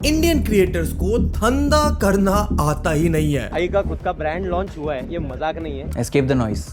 Indian creators को धंधा करना आता ही नहीं है। आई का खुद का ब्रांड लॉन्च हुआ है, ये मजाक नहीं है। Escape the noise.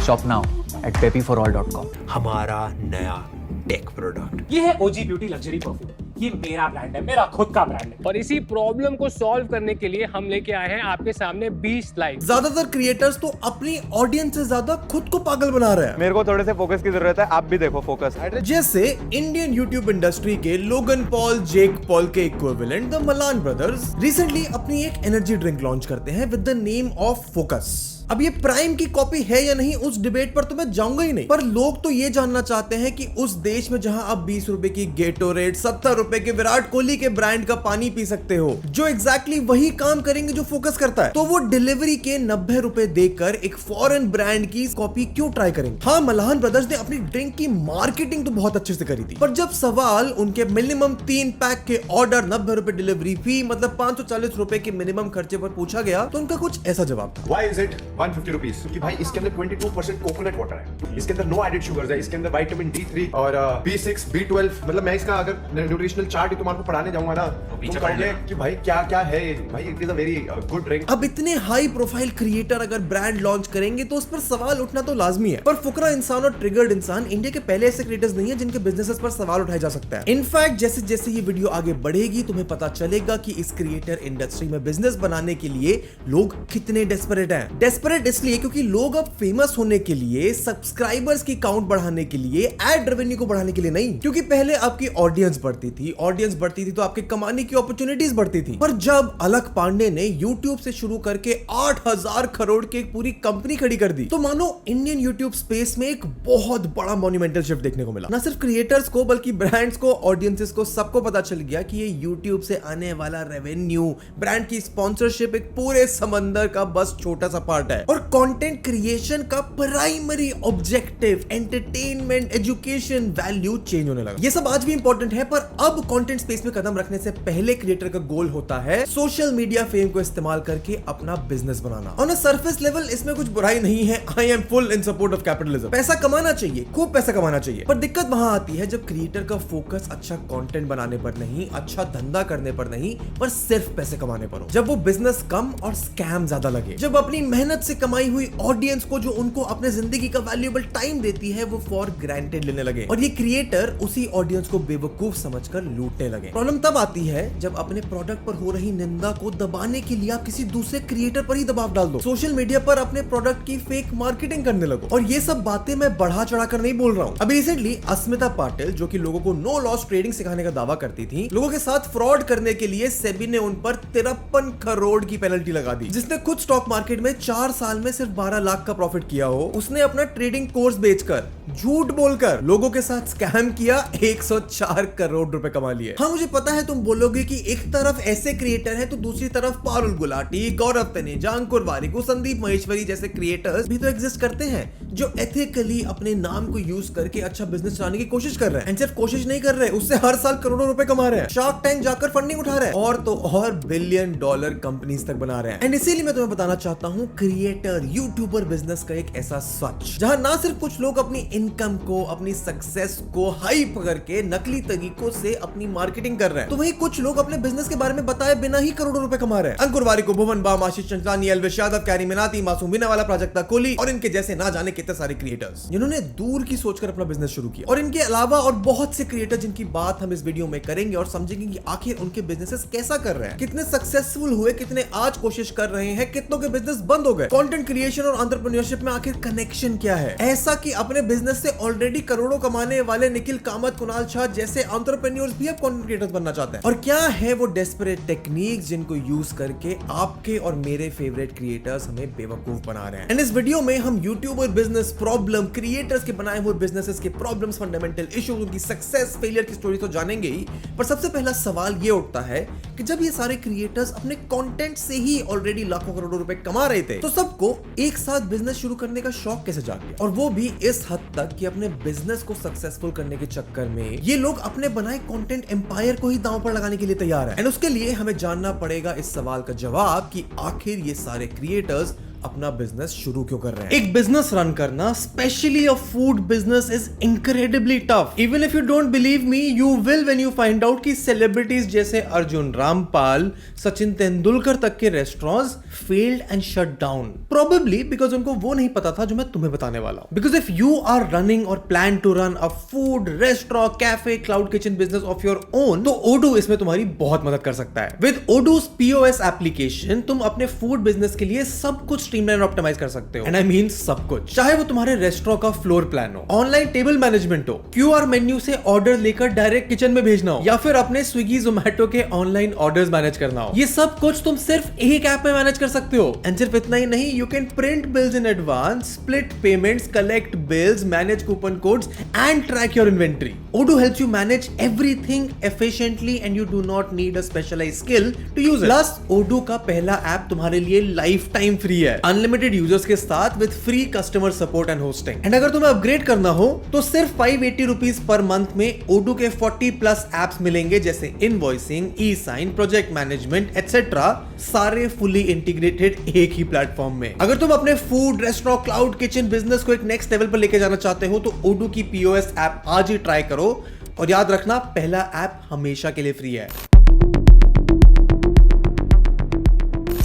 Shop now at peppyforall.com. हमारा नया टेक प्रोडक्ट। ये है ओजी ब्यूटी लग्जरी परफ्यूम। ये मेरा ब्रांड है, मेरा खुद का ब्रांड है। और इसी प्रॉब्लम को सॉल्व करने के लिए हम लेके आए हैं आपके सामने 20 लाइव। ज्यादातर क्रिएटर्स तो अपनी ऑडियंस से ज्यादा खुद को पागल बना रहे हैं। मेरे को थोड़े से फोकस की जरूरत है, आप भी देखो फोकस। जैसे इंडियन यूट्यूब इंडस्ट्री के लोगन पॉल, जेक पॉल के equivalent the Malan brothers recently अपनी एक एनर्जी ड्रिंक लॉन्च करते हैं with the name of focus. अब ये प्राइम की कॉपी है या नहीं उस डिबेट पर तो मैं जाऊंगा ही नहीं, पर लोग तो ये जानना चाहते हैं कि उस देश में जहां आप 20 रुपए की गेटोरेड, 70 रुपए के विराट कोहली के ब्रांड का पानी पी सकते हो, जो एग्जैक्टली वही काम करेंगे जो फोकस करता है, तो वो डिलीवरी के 90 रुपए देकर एक फॉरेन ब्रांड की कॉपी क्यों ट्राई करेंगे। हाँ, मलान ब्रदर्स ने अपनी ड्रिंक की मार्केटिंग तो बहुत अच्छे से करी थी, पर जब सवाल उनके मिनिमम 3 पैक के ऑर्डर, 90 रुपए डिलीवरी फी, मतलब 540 रुपए के मिनिमम खर्चे पर पूछा गया, तो उनका कुछ ऐसा जवाब था। Why is it 150 rupees? क्योंकि भाई इसके अंदर 22% कोकोनट वाटर है, इसके अंदर नो एडेड शुगर्स है, इसके अंदर विटामिन D3 और B6, B12, मतलब मैं इसका अगर न्यूट्रिशनल चार्ट तुम्हारे को पढ़ाने जाऊंगा ना तो कहोगे कि भाई क्या क्या है भाई, it is a very good drink. अब इतने हाई प्रोफाइल क्रिएटर अगर ब्रांड लॉन्च करेंगे तो उस पर सवाल उठना तो लाजमी है, पर फुकरा इंसान और ट्रिगर्ड इंसान इंडिया के पहले ऐसे क्रिएटर्स नहीं है जिनके बिजनेसेस पर सवाल उठाया जा सकता है। इनफैक्ट जैसे जैसे ये वीडियो आगे बढ़ेगी तुम्हें पता चलेगा कि इस क्रिएटर इंडस्ट्री में बिजनेस बनाने के लिए लोग कितने डेस्परेट हैं। डेस्परेट इसलिए क्योंकि लोग अब फेमस होने के लिए, सब्सक्राइबर्स की काउंट बढ़ाने के लिए, एड रेवेन्यू को बढ़ाने के लिए नहीं, क्योंकि पहले आपकी ऑडियंस बढ़ती थी, ऑडियंस बढ़ती थी तो आपके कमाने की अपॉर्चुनिटीज बढ़ती थी। पर जब अलक पांडे ने यूट्यूब से शुरू करके 8000 करोड़ की एक पूरी कंपनी खड़ी कर दी, तो मानो इंडियन यूट्यूब स्पेस में एक बहुत बड़ा मॉन्यूमेंटल शिफ्ट देखने को मिला। ना सिर्फ क्रिएटर्स को बल्कि ब्रांड्स को, ऑडियंसेस को, सबको पता चल गया कि ये यूट्यूब से आने वाला रेवेन्यू, ब्रांड की स्पॉन्सरशिप एक पूरे समंदर का बस छोटा सा पार्ट है, और कंटेंट क्रिएशन का primary objective entertainment, education, value change होने लगा। ये सब आज भी इंपॉर्टेंट है, पर अब कंटेंट स्पेस में कदम रखने से पहले क्रिएटर का गोल होता है सोशल मीडिया फेम को इस्तेमाल करके अपना business banana. On a surface level इसमें कुछ बुराई नहीं है, I am full in support of capitalism. पैसा कमाना चाहिए, खूब पैसा कमाना चाहिए, पर दिक्कत वहां आती है जब क्रिएटर का फोकस अच्छा कंटेंट बनाने पर नहीं, अच्छा धंधा करने पर नहीं, पर सिर्फ पैसे कमाने पर हो। जब वो बिजनेस कम और स्कैम ज्यादा लगे, जब अपनी मेहनत से कमाई हुई ऑडियंस को, जो उनको अपने जिंदगी का वैल्यूएबल टाइम देती है, वो फॉर ग्रांटेड लेने लगे, और ये क्रिएटर उसी ऑडियंस को बेवकूफ समझकर लूटने लगे। प्रॉब्लम तब आती है जब अपने प्रोडक्ट पर हो रही निंदा को दबाने के लिए आप किसी दूसरे क्रिएटर पर ही दबाव डाल दो, सोशल मीडिया पर अपने प्रोडक्ट की फेक मार्केटिंग करने लगो। और ये सब बातें मैं बढ़ा चढ़ाकर नहीं बोल रहा हूं। अभी रिसेंटली अस्मिता पाटिल, जो कि लोगों को नो लॉस ट्रेडिंग सिखाने का दावा करती थी, लोगों के साथ फ्रॉड करने के लिए सेबी ने उन पर 53 करोड़ की पेनल्टी लगा दी। जिसने खुद स्टॉक मार्केट में 4 साल में सिर्फ 12 लाख का प्रॉफिट किया हो, उसने अपना ट्रेडिंग कोर्स बेचकर, झूठ बोलकर लोगों के साथ स्कैम किया, 104 करोड़ रुपए कमा लिए। हाँ, मुझे पता है तुम बोलोगे कि एक तरफ ऐसे क्रिएटर है तो दूसरी तरफ पारुल गुलाटी, गौरव तनेजा, अंकुर वारिकू, संदीप महेश्वरी जैसे क्रिएटर्स भी तो एग्जिस्ट करते हैं जो एथिकली अपने नाम को यूज करके अच्छा बिजनेस चलाने की कोशिश कर रहे हैं। एंड सिर्फ कोशिश नहीं कर रहे, उससे हर साल करोड़ों रुपए कमा रहे हैं, शार्क टैंक जाकर फंडिंग उठा रहे हैं, और तो और बिलियन डॉलर कंपनीज तक बना रहे हैं। एंड इसीलिए मैं तुम्हें बताना चाहता हूँ क्रिएटर यूट्यूबर बिजनेस का एक ऐसा सच, जहां ना सिर्फ कुछ लोग अपनी इनकम को, अपनी सक्सेस को हाइप करके नकली तरीकों से अपनी मार्केटिंग कर रहे हैं, तो वहीं कुछ लोग अपने बिजनेस के बारे में बताए बिना ही करोड़ों रुपए कमा रहे हैं। अंकुर वारिकू, भुवन बाम, आशीष चंचलानी, एल्विश यादव, कैरी मिनाती, मासूम बिनावाला, प्राजक्ता कोहली और इनके जैसे ना जाने कितने सारे क्रिएटर्स जिन्होंने दूर की सोचकर अपना बिजनेस शुरू किया। और इनके अलावा और बहुत से क्रिएटर जिनकी बात हम इस वीडियो में करेंगे और समझेंगे कि आखिर उनके बिजनेसेस कैसा कर रहे हैं, कितने सक्सेसफुल हुए, कितने आज कोशिश कर रहे हैं, कितनों के बिजनेस बंद हो गए। कंटेंट क्रिएशन और एंटरप्रेन्योरशिप में आखिर कनेक्शन क्या है, ऐसा कि अपने बिजनेस से ऑलरेडी करोड़ों कमाने वाले निखिल कामत, कुणाल शाह जैसे एंटरप्रेन्योर्स भी अब कंटेंट क्रिएटर्स बनना चाहते हैं। और क्या है वो डेस्परेट टेक्निक्स जिनको यूज करके आपके और मेरे फेवरेट क्रिएटर्स हमें बेवकूफ बना रहे हैं। एंड इस वीडियो में हम यूट्यूबर बिजनेस प्रॉब्लम, क्रिएटर्स के बनाए हुए बिजनेसेस के प्रॉब्लम्स, फंडामेंटल इश्यूज, उनकी सक्सेस, फेलियर की स्टोरी तो जानेंगे ही, पर सबसे पहला सवाल ये उठता है कि जब ये सारे क्रिएटर्स अपने कंटेंट से ही ऑलरेडी लाखों करोड़ों रुपए कमा रहे थे, तो सबको एक साथ बिजनेस शुरू करने का शौक कैसे जाग गया, और वो भी इस हद तक कि अपने बिजनेस को सक्सेसफुल करने के चक्कर में ये लोग अपने बनाए कंटेंट एम्पायर को ही दांव पर लगाने के लिए तैयार है। एंड उसके लिए हमें जानना पड़ेगा इस सवाल का जवाब कि आखिर ये सारे क्रिएटर्स अपना बिजनेस शुरू क्यों कर रहे हैं। एक बिजनेस रन करना, specially a food business, is incredibly tough. Even if you don't believe me, you will when you find out कि सेलिब्रिटीज जैसे अर्जुन रामपाल, सचिन तेंदुलकर तक के restaurants failed and shut down, probably because उनको वो नहीं पता था जो मैं तुम्हें बताने वाला हूं। Because if you are running or plan to run a food restaurant, cafe, cloud kitchen business of your own, तो ओडू इसमें तुम्हारी बहुत मदद कर सकता है। विद ओडूज POS एप्लीकेशन तुम अपने फूड बिजनेस के लिए सब कुछ स्ट्रीमलाइन और ऑप्टिमाइज कर सकते हो। एंड आई मीन सब कुछ, चाहे वो तुम्हारे रेस्टोरेंट का फ्लोर प्लान हो, ऑनलाइन टेबल मैनेजमेंट हो, QR मेन्यू से ऑर्डर लेकर डायरेक्ट किचन में भेजना हो, या फिर अपने स्विगी जोमैटो के ऑनलाइन ऑर्डर्स मैनेज करना हो। ये सब कुछ तुम सिर्फ एक ऐप में मैनेज कर सकते हो। एंड सिर्फ इतना ही नहीं, you can print bills in advance, split payments, collect bills, manage coupon codes and track your inventory. Odoo helps you manage everything efficiently and you do not need a specialized skill to use it. Plus, Odoo का पहला app तुम्हारे लिए life time free है, unlimited users के साथ with free customer support and hosting. And अगर तुम्हें upgrade करना हो तो सिर्फ 580 रुपीज पर मंथ में Odoo के 40+ एप्स मिलेंगे, जैसे invoicing, e-sign, project management etcetera, सारे फुली इंटीग्रेटेड एक ही प्लेटफॉर्म में। अगर तुम अपने food restaurant, cloud kitchen business को एक नेक्स्ट लेवल पर लेके जाना चाहते हो तो Odoo की POS ऐप आज ही ट्राई करो। और याद रखना, पहला ऐप हमेशा के लिए फ्री है।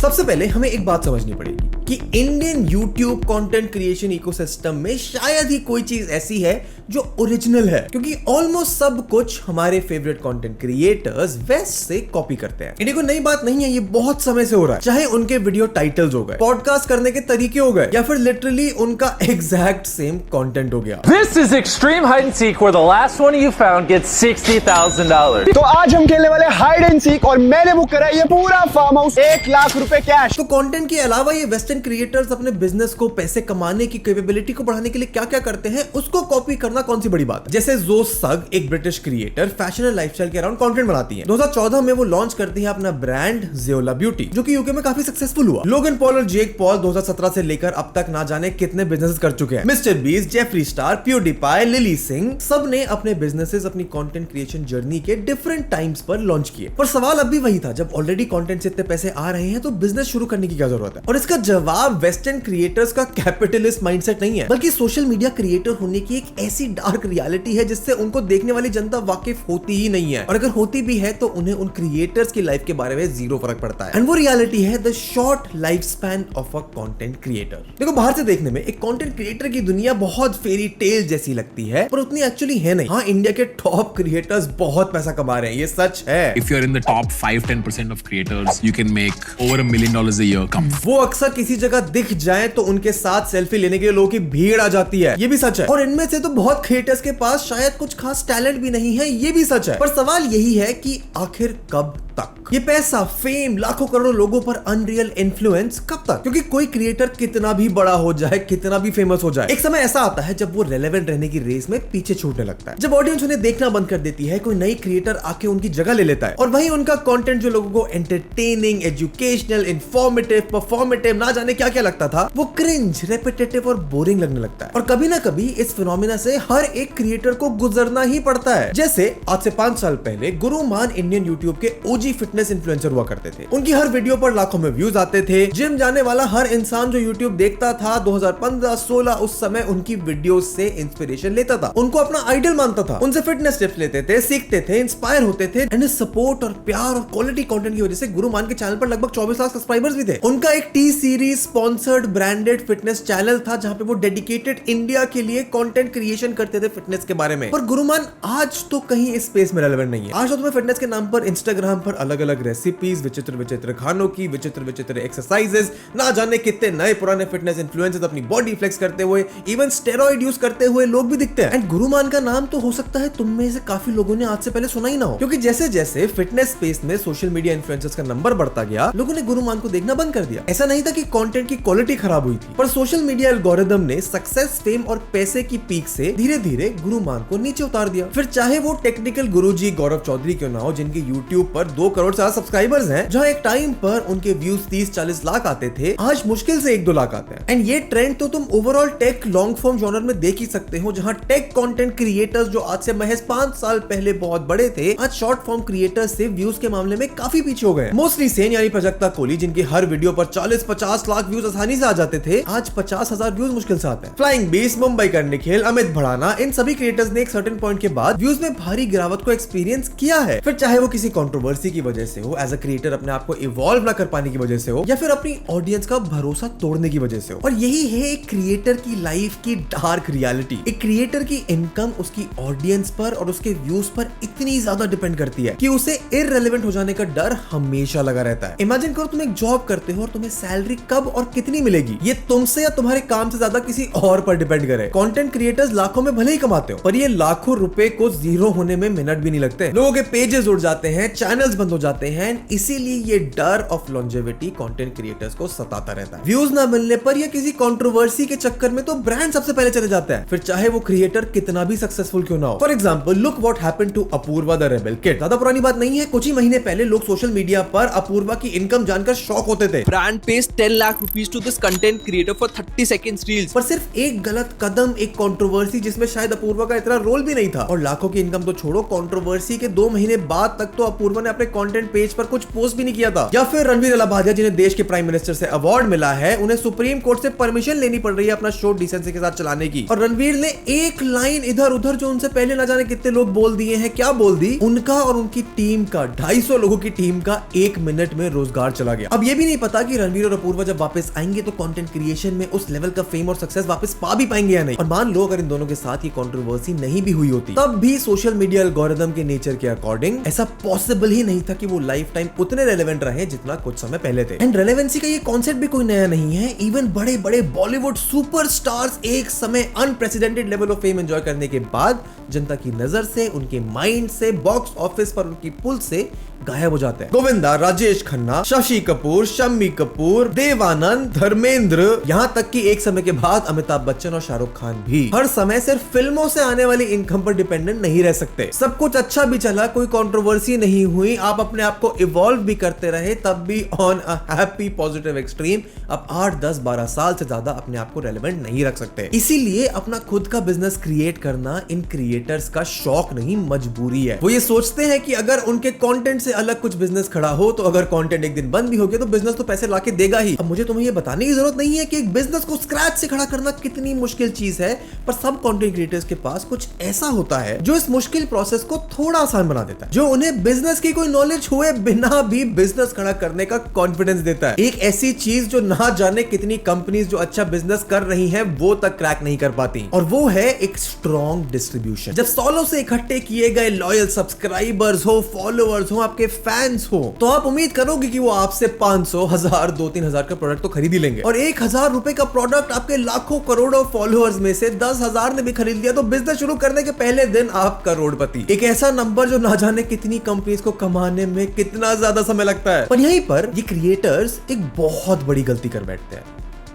सबसे पहले हमें एक बात समझनी पड़ेगी कि Indian YouTube content creation ecosystem में शायद ही कोई चीज ऐसी है जो ओरिजिनल है, क्योंकि ऑलमोस्ट सब कुछ हमारे फेवरेट कंटेंट क्रिएटर्स वेस्ट से कॉपी करते हैं। इंडिया को नई बात नहीं है, ये बहुत समय से हो रहा है, चाहे उनके वीडियो टाइटल्स हो गए, पॉडकास्ट करने के तरीके हो गए, या फिर लिटरली उनका एग्जैक्ट सेम कंटेंट हो गया। This is extreme hide and seek where the last one you found gets $60,000. तो आज हम खेलने वाले हाइड एंड सीक और मैंने बुक करा ये पूरा फार्म हाउस 1 लाख रुपए कैश। तो कंटेंट के अलावा ये वेस्टर्न क्रिएटर्स अपने बिजनेस को पैसे कमाने की कैपेबिलिटी को बढ़ाने के लिए क्या क्या करते हैं, उसको कॉपी करना कौन सी बड़ी बात है। जैसे जो सग, एक British creator, fashion and lifestyle के अराउंड कंटेंट बनाती है। 2014 में वो लॉन्च करती है अपना ब्रांड ज़ियोला ब्यूटी, जो कि यूके में काफी सक्सेसफुल हुआ। लोगन पॉल और जेक पॉल 2017 से लेकर अब तक ना जाने कितने बिजनेस कर चुके हैं। Mister beast, Jeffrey star, PewDiePie, lily Singh, सब ने अपने बिजनेसेस अपनी कंटेंट क्रिएशन जर्नी के डिफरेंट टाइम्स पर लॉन्च किए। पर सवाल अब भी वही था, जब ऑलरेडी कंटेंट से इतने पैसे आ रहे हैं तो बिजनेस शुरू करने की क्या जरूरत है। और इसका जवाब वेस्टर्न क्रिएटर्स का कैपिटलिस्ट माइंडसेट नहीं है, बल्कि सोशल मीडिया क्रिएटर होने की एक ऐसी डार्क रियलिटी है जिससे उनको देखने वाली जनता वाकिफ होती ही नहीं है, और अगर होती भी है तो उन्हें उन क्रिएटर्स की लाइफ के बारे में जीरो फर्क पड़ता है। एंड वो रियलिटी है the short life span of a content creator. देखो, बाहर से देखने में एक कंटेंट क्रिएटर की दुनिया बहुत फेरी टेल जैसी लगती है, पर उतनी एक्चुअली है नहीं। हाँ, इंडिया के टॉप क्रिएटर्स बहुत पैसा कमा रहे हैं, ये सच है। If you're in the top 5-10% of creators, you can make over $1 million a year. Come. वो अक्सर किसी जगह दिख जाए तो उनके साथ सेल्फी लेने के लिए लोगों की भीड़ आ जाती है, ये भी सच है। और इनमें से तो बहुत क्रिएटर्स के पास शायद कुछ खास टैलेंट भी नहीं है, ये भी सच है। पर सवाल यही है कि आखिर कब तक ये पैसा, फेम, लाखों करोड़ों लोगों पर अनरियल इन्फ्लुएंस कब तक? क्योंकि कोई क्रिएटर कितना भी बड़ा हो जाए, कितना भी फेमस हो जाए, एक समय ऐसा आता है जब वो रेलेवेंट रहने की रेस में पीछे छूटने लगता है। जब ऑडियंस उन्हें देखना बंद कर देती है, कोई नई क्रिएटर आके उनकी जगह ले लेता है, और वही उनका कंटेंट जो लोगों को एंटरटेनिंग, एजुकेशनल, इंफॉर्मेटिव, परफॉर्मेटिव, ना जाने क्या क्या लगता था, वो क्रिंज, रेपिटेटिव और बोरिंग लगने लगता है। और कभी ना कभी इस फिनोमिना से हर एक क्रिएटर को गुजरना ही पड़ता है। जैसे आज से 5 साल पहले गुरुमान इंडियन यूट्यूब के ओजी फिटनेस इन्फ्लुएंसर हुआ करते थे। उनकी हर वीडियो पर लाखों में व्यूज आते थे। जिम जाने वाला हर इंसान जो यूट्यूब देखता था 2015-16 उस समय उनकी वीडियो से इंस्पिरेशन लेता था, उनको अपना आइडल मानता था, उनसे फिटनेस टिप्स लेते थे, सीखते थे, इंस्पायर होते थे। एंड सपोर्ट और प्यार और क्वालिटी कंटेंट की वजह से गुरुमान के चैनल पर लगभग 24 लाख सब्सक्राइबर्स भी थे। उनका एक T series sponsored branded fitness channel था जहां पे वो डेडिकेटेड इंडिया के लिए कंटेंट क्रिएशन करते थे फिटनेस के बारे में। पर गुरुमान आज तो कहीं इस स्पेस में रेलेवेंट नहीं है। आज तो तुम्हें फिटनेस के नाम पर इंस्टाग्राम पर अलग अलग रेसिपीज, विचित्र विचित्र खानों की, विचित्र विचित्र एक्सरसाइजेस, ना जाने कितने नए पुराने फिटनेस इन्फ्लुएंसर्स अपनी बॉडी फ्लेक्स करते हुए, इवन स्टेरॉइड यूज करते हुए लोग भी दिखते हैं। एंड गुरुमान का नाम तो हो सकता है तुम में से काफी लोगों ने आज से पहले सुना ही ना हो, क्योंकि जैसे जैसे फिटनेस स्पेस में सोशल मीडिया इन्फ्लुएंसर्स का नंबर बढ़ता गया, लोगों ने गुरुमान को देखना बंद कर दिया। ऐसा नहीं था कि कंटेंट की क्वालिटी खराब हुई थी, पर सोशल मीडिया एल्गोरिदम ने सक्सेस, फेम और पैसे की पीक से धीरे धीरे गुरुमान को नीचे उतार दिया। फिर चाहे वो टेक्निकल गुरुजी गौरव चौधरी क्यों ना हो, जिनके यूट्यूब पर 2 करोड़ से ज्यादा सब्सक्राइबर्स हैं, जहां एक टाइम पर उनके व्यूज 30-40 लाख आते थे, आज मुश्किल से 1-2 लाख आते हैं। एंड ये ट्रेंड तो तुम overall tech long form genre में देख ही सकते हो, जहां टेक कंटेंट क्रिएटर्स जो आज से महज 5 साल पहले बहुत बड़े थे, आज शॉर्ट फॉर्म क्रिएटर्स से व्यूज के मामले में काफी पीछे हो गए। मोस्टली सेन यानी प्राजक्ता कोहली, जिनकी हर वीडियो पर 40-50 लाख व्यूज आसानी से आ जाते थे, आज 50,000 व्यूज मुश्किल से आते हैं। फ्लाइंग बीस्ट, मुंबई का निखिल, अमित भड़ाना, इन सभी क्रिएटर्स ने एक सर्टेन पॉइंट के बाद व्यूज में भारी गिरावट को एक्सपीरियंस किया है। फिर चाहे वो किसी कंट्रोवर्सी की वजह से हो, एज अ क्रिएटर अपने आप को इवॉल्व ना कर पाने की वजह से हो, या फिर अपनी ऑडियंस का भरोसा तोड़ने की वजह से हो। और यही है एक क्रिएटर की लाइफ की डार्क रियलिटी। एक क्रिएटर की इनकम उसकी ऑडियंस पर और उसके व्यूज पर इतनी ज्यादा डिपेंड करती है कि उसे इररिलेवेंट हो जाने का डर हमेशा लगा रहता है। इमेजिन करो तुम एक जॉब करते हो और तुम्हें सैलरी कब और कितनी मिलेगी ये तुमसे या तुम्हारे काम से ज्यादा किसी और पर डिपेंड करे। कंटेंट क्रिएटर्स लाखों में भले ही कमाते हो, पर ये लाखों रुपए को जीरो होने में मिनट भी नहीं लगते। लोगों के पेजेस उड़ जाते हैं, चैनल्स बंद हो जाते हैं, इसीलिए ये डर ऑफ लॉन्जेविटी कंटेंट क्रिएटर्स को सताता रहता है। व्यूज ना मिलने पर या किसी कंट्रोवर्सी के चक्कर में तो ब्रांड सबसे पहले चले जाता है, फिर चाहे वो क्रिएटर कितना भी सक्सेसफुल क्यों ना हो। For example, look what happened to Apoorva the rebel kid. ज्यादा पुरानी बात नहीं है, कुछ ही महीने पहले लोग सोशल मीडिया पर अपूर्वा की इनकम जानकर शॉक होते थे। Brand pays 10 lakh rupees to this content creator for 30 seconds reels. पर सिर्फ एक गलत कदम, एक कंट्रोवर्सी जिसमें शायद अपूर्वा का इतना रोल भी नहीं था, और लाखों की इनकम तो छोड़ो, कंट्रोवर्सी के 2 महीने बाद तक तो अपूर्वा ने अपने कंटेंट पेज पर कुछ पोस्ट भी नहीं किया था। या फिर रणवीर अलाहाबादिया, जिन्हें देश के प्राइम मिनिस्टर से अवार्ड मिला है, उन्हें सुप्रीम कोर्ट से परमिशन लेनी पड़ रही है अपना शो डिसेंसी के साथ चलाने की, और रणवीर ने एक लाइन इधर उधर जो उनसे पहले ना जाने कितने लोग बोल दिए हैं, क्या बोल दी, उनका और उनकी टीम का 250 लोगों की टीम का 1 मिनट में रोजगार चला गया। अब ये भी नहीं पता कि रणवीर और अपूर्वा जब वापस आएंगे तो कंटेंट क्रिएशन में उस लेवल का फेम और सक्सेस वापस पा भी पाएंगे या नहीं। और मान लो अगर इन दोनों के साथ ये कंट्रोवर्सी नहीं भी हुई होती, तब भी सोशल मीडिया एल्गोरिथम के नेचर के अकॉर्डिंग ऐसा पॉसिबल ही नहीं था कि वो लाइफ टाइम उतने रेलेवेंट रहे जितना कुछ समय पहले थे। एंड रेलेवेंसी का ये कॉन्सेप्ट भी कोई नया नहीं है। इवन बड़े बड़े बॉलीवुड सुपरस्टार्स एक समय unprecedented level of fame enjoy करने के बाद जनता की नजर से, उनके माइंड से, बॉक्स ऑफिस पर उनकी पुल से गायब हो जाते हैं। गोविंदा, राजेश खन्ना, शशि कपूर, शम्मी कपूर, देवानंद, धर्मेंद्र, यहाँ तक कि एक समय के बाद अमिताभ बच्चन और शाहरुख खान भी हर समय सिर्फ फिल्मों से आने वाली इनकम पर डिपेंडेंट नहीं रह सकते। सब कुछ अच्छा भी चला, कोई कंट्रोवर्सी नहीं हुई, आप अपने आप को इवॉल्व भी करते रहे, तब भी on a happy positive extreme आप 8, 10, 12 साल से ज्यादा अपने आप को रेलेवेंट नहीं रख सकते। इसीलिए अपना खुद का बिजनेस क्रिएट करना इन क्रिएटर्स का शौक नहीं, मजबूरी है। वो ये सोचते हैं कि अगर उनके कंटेंट से अलग कुछ बिजनेस खड़ा हो तो अगर कंटेंट एक दिन बंद भी हो गया तो बिजनेस तो पैसे लाके देगा ही। अब मुझे तुम्हें ये बताने की जरूरत नहीं है कि एक बिजनेस को स्क्रैच से खड़ा करना कितनी मुश्किल चीज है, पर सब कंटेंट क्रिएटर्स के पास कुछ ऐसा होता है जो इस मुश्किल प्रोसेस को थोड़ा आसान बना देता है, जो उन्हें बिजनेस की कोई नॉलेज हुए बिना भी बिजनेस खड़ा करने का कॉन्फिडेंस देता है। एक ऐसी चीज जो ना जाने कितनी कंपनीज जो अच्छा बिजनेस कर रही हैं वो तक क्रैक नहीं कर पाती, और वो है एक स्ट्रॉन्ग डिस्ट्रीब्यूशन। जब सालों से इकट्ठे किए गए लॉयल सब्सक्राइबर्स हो, फॉलोअर्स हो, आपके फैंस हो, तो आप उम्मीद करोगे कि वो आपसे 500, 1000, 2-3 हजार का प्रोडक्ट तो खरीद ही लेंगे। और 1000 रुपए का प्रोडक्ट आपके लाखों करोड़ों फॉलोअर्स में से 10,000 ने भी खरीद लिया तो बिजनेस शुरू करने के पहले दिन आप करोड़पति। एक ऐसा नंबर जो ना जाने कितनी कंपनीज को कमाने में कितना ज्यादा समय लगता है। पर यहीं पर ये क्रिएटर्स एक बहुत बड़ी गलती कर बैठते हैं,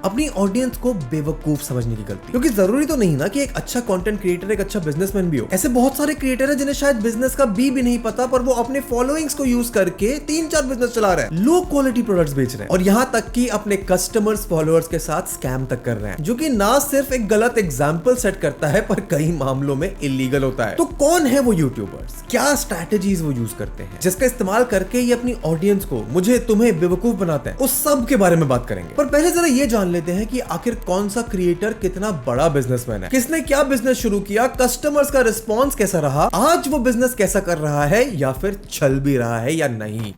अपनी ऑडियंस को बेवकूफ समझने की गलती। क्योंकि जरूरी तो नहीं ना कि एक अच्छा कंटेंट क्रिएटर एक अच्छा बिजनेसमैन भी हो। ऐसे बहुत सारे क्रिएटर हैं जिन्हें शायद बिजनेस का बी भी नहीं पता, पर वो अपने फॉलोइंग्स को यूज करके 3-4 बिजनेस चला रहे हैं, लो क्वालिटी प्रोडक्ट्स बेच रहे हैं, और यहां तक कि अपने कस्टमर्स, फॉलोअर्स के साथ स्कैम तक कर रहे हैं, जो कि ना सिर्फ एक गलत एग्जाम्पल सेट करता है पर कई मामलों में इलीगल होता है। तो कौन है वो यूट्यूबर्स, क्या स्ट्रैटेजीज वो यूज करते हैं जिसका इस्तेमाल करके ये अपनी ऑडियंस को, मुझे तुम्हें बेवकूफ बनाते हैं, उस सब के बारे में बात करेंगे। पर पहले जरा ये जान लेते हैं कि आखिर कौन सा क्रिएटर कितना बड़ा बिजनेसमैन है, किसने क्या बिजनेस शुरू किया, कस्टमर्स का रिस्पॉन्स कैसा रहा, आज वो बिजनेस कैसा कर रहा है या फिर चल भी रहा है या नहीं।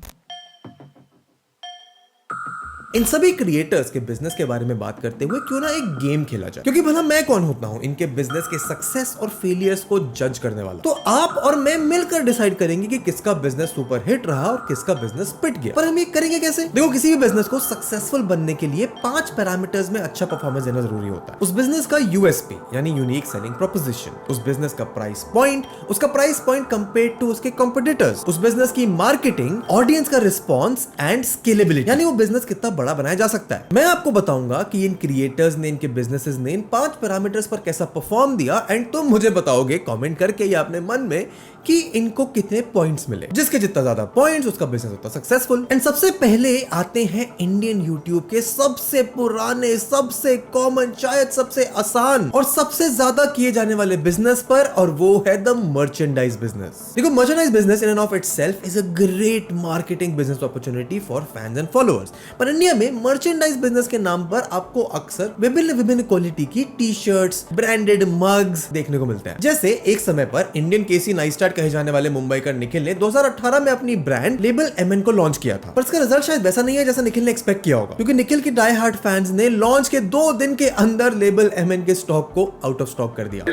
इन सभी क्रिएटर्स के बिजनेस के बारे में बात करते हुए क्यों ना एक गेम खेला जाए, क्योंकि भला मैं कौन होता हूं इनके बिजनेस के सक्सेस और फेलियर्स को जज करने वाला। तो आप और मैं मिलकर डिसाइड करेंगे कि किसका बिजनेस सुपर हिट रहा और किसका बिजनेस पिट गया। पर हम ये करेंगे कैसे? देखो, किसी भी बिजनेस को सक्सेसफुल बनने के लिए 5 पैरामीटर्स में अच्छा परफॉर्मेंस देना जरूरी होता है। उस बिजनेस का यूएसपी यानी यूनिक सेलिंग प्रोपोजिशन, उस बिजनेस का प्राइस पॉइंट, उसका प्राइस पॉइंट कंपेयर्ड टू उसके कॉम्पिटिटर्स, उस बिजनेस की मार्केटिंग, ऑडियंस का रिस्पॉन्स एंड स्केलेबिलिटी, यानी वो बिजनेस कितना बड़ा बनाया जा सकता है। मैं आपको बताऊंगा कि इन क्रिएटर्स ने, इनके बिजनेसेस ने इन 5 पैरामीटर्स पर कैसा परफॉर्म दिया, एंड तुम मुझे बताओगे कमेंट करके या अपने मन में कि इनको कितने पॉइंट्स मिले। जिसके जितना ज्यादा पॉइंट्स उसका बिजनेस उतना सक्सेसफुल। एंड सबसे पहले आते हैं इंडियन यूट्यूब के सबसे पुराने, सबसे कॉमन, शायद सबसे आसान और सबसे ज्यादा किए जाने वाले बिजनेस पर, और वो है द मर्चेंडाइज बिजनेस। देखो, merchandise business in end of itself is a great marketing business opportunity for fans and followers. पर इंडिया में मर्चेंडाइज बिजनेस के नाम पर आपको अक्सर विभिन्न क्वालिटी की टी शर्ट्स, ब्रांडेड मग्स देखने को मिलते हैं। जैसे एक समय पर इंडियन केसी नाइस्टार्ट कहे जाने वाले मुंबईकर निखिल ने 2018 में अपनी ब्रांड लेबल MN को लॉन्च किया था। पर इसका रिजल्ट शायद वैसा नहीं है जैसा निखिल ने एक्सपेक्ट किया होगा, क्योंकि निखिल के डाई हार्ड फैंस ने लॉन्च के 2 दिन के अंदर लेबल MN के स्टॉक को आउट ऑफ स्टॉक कर दिया।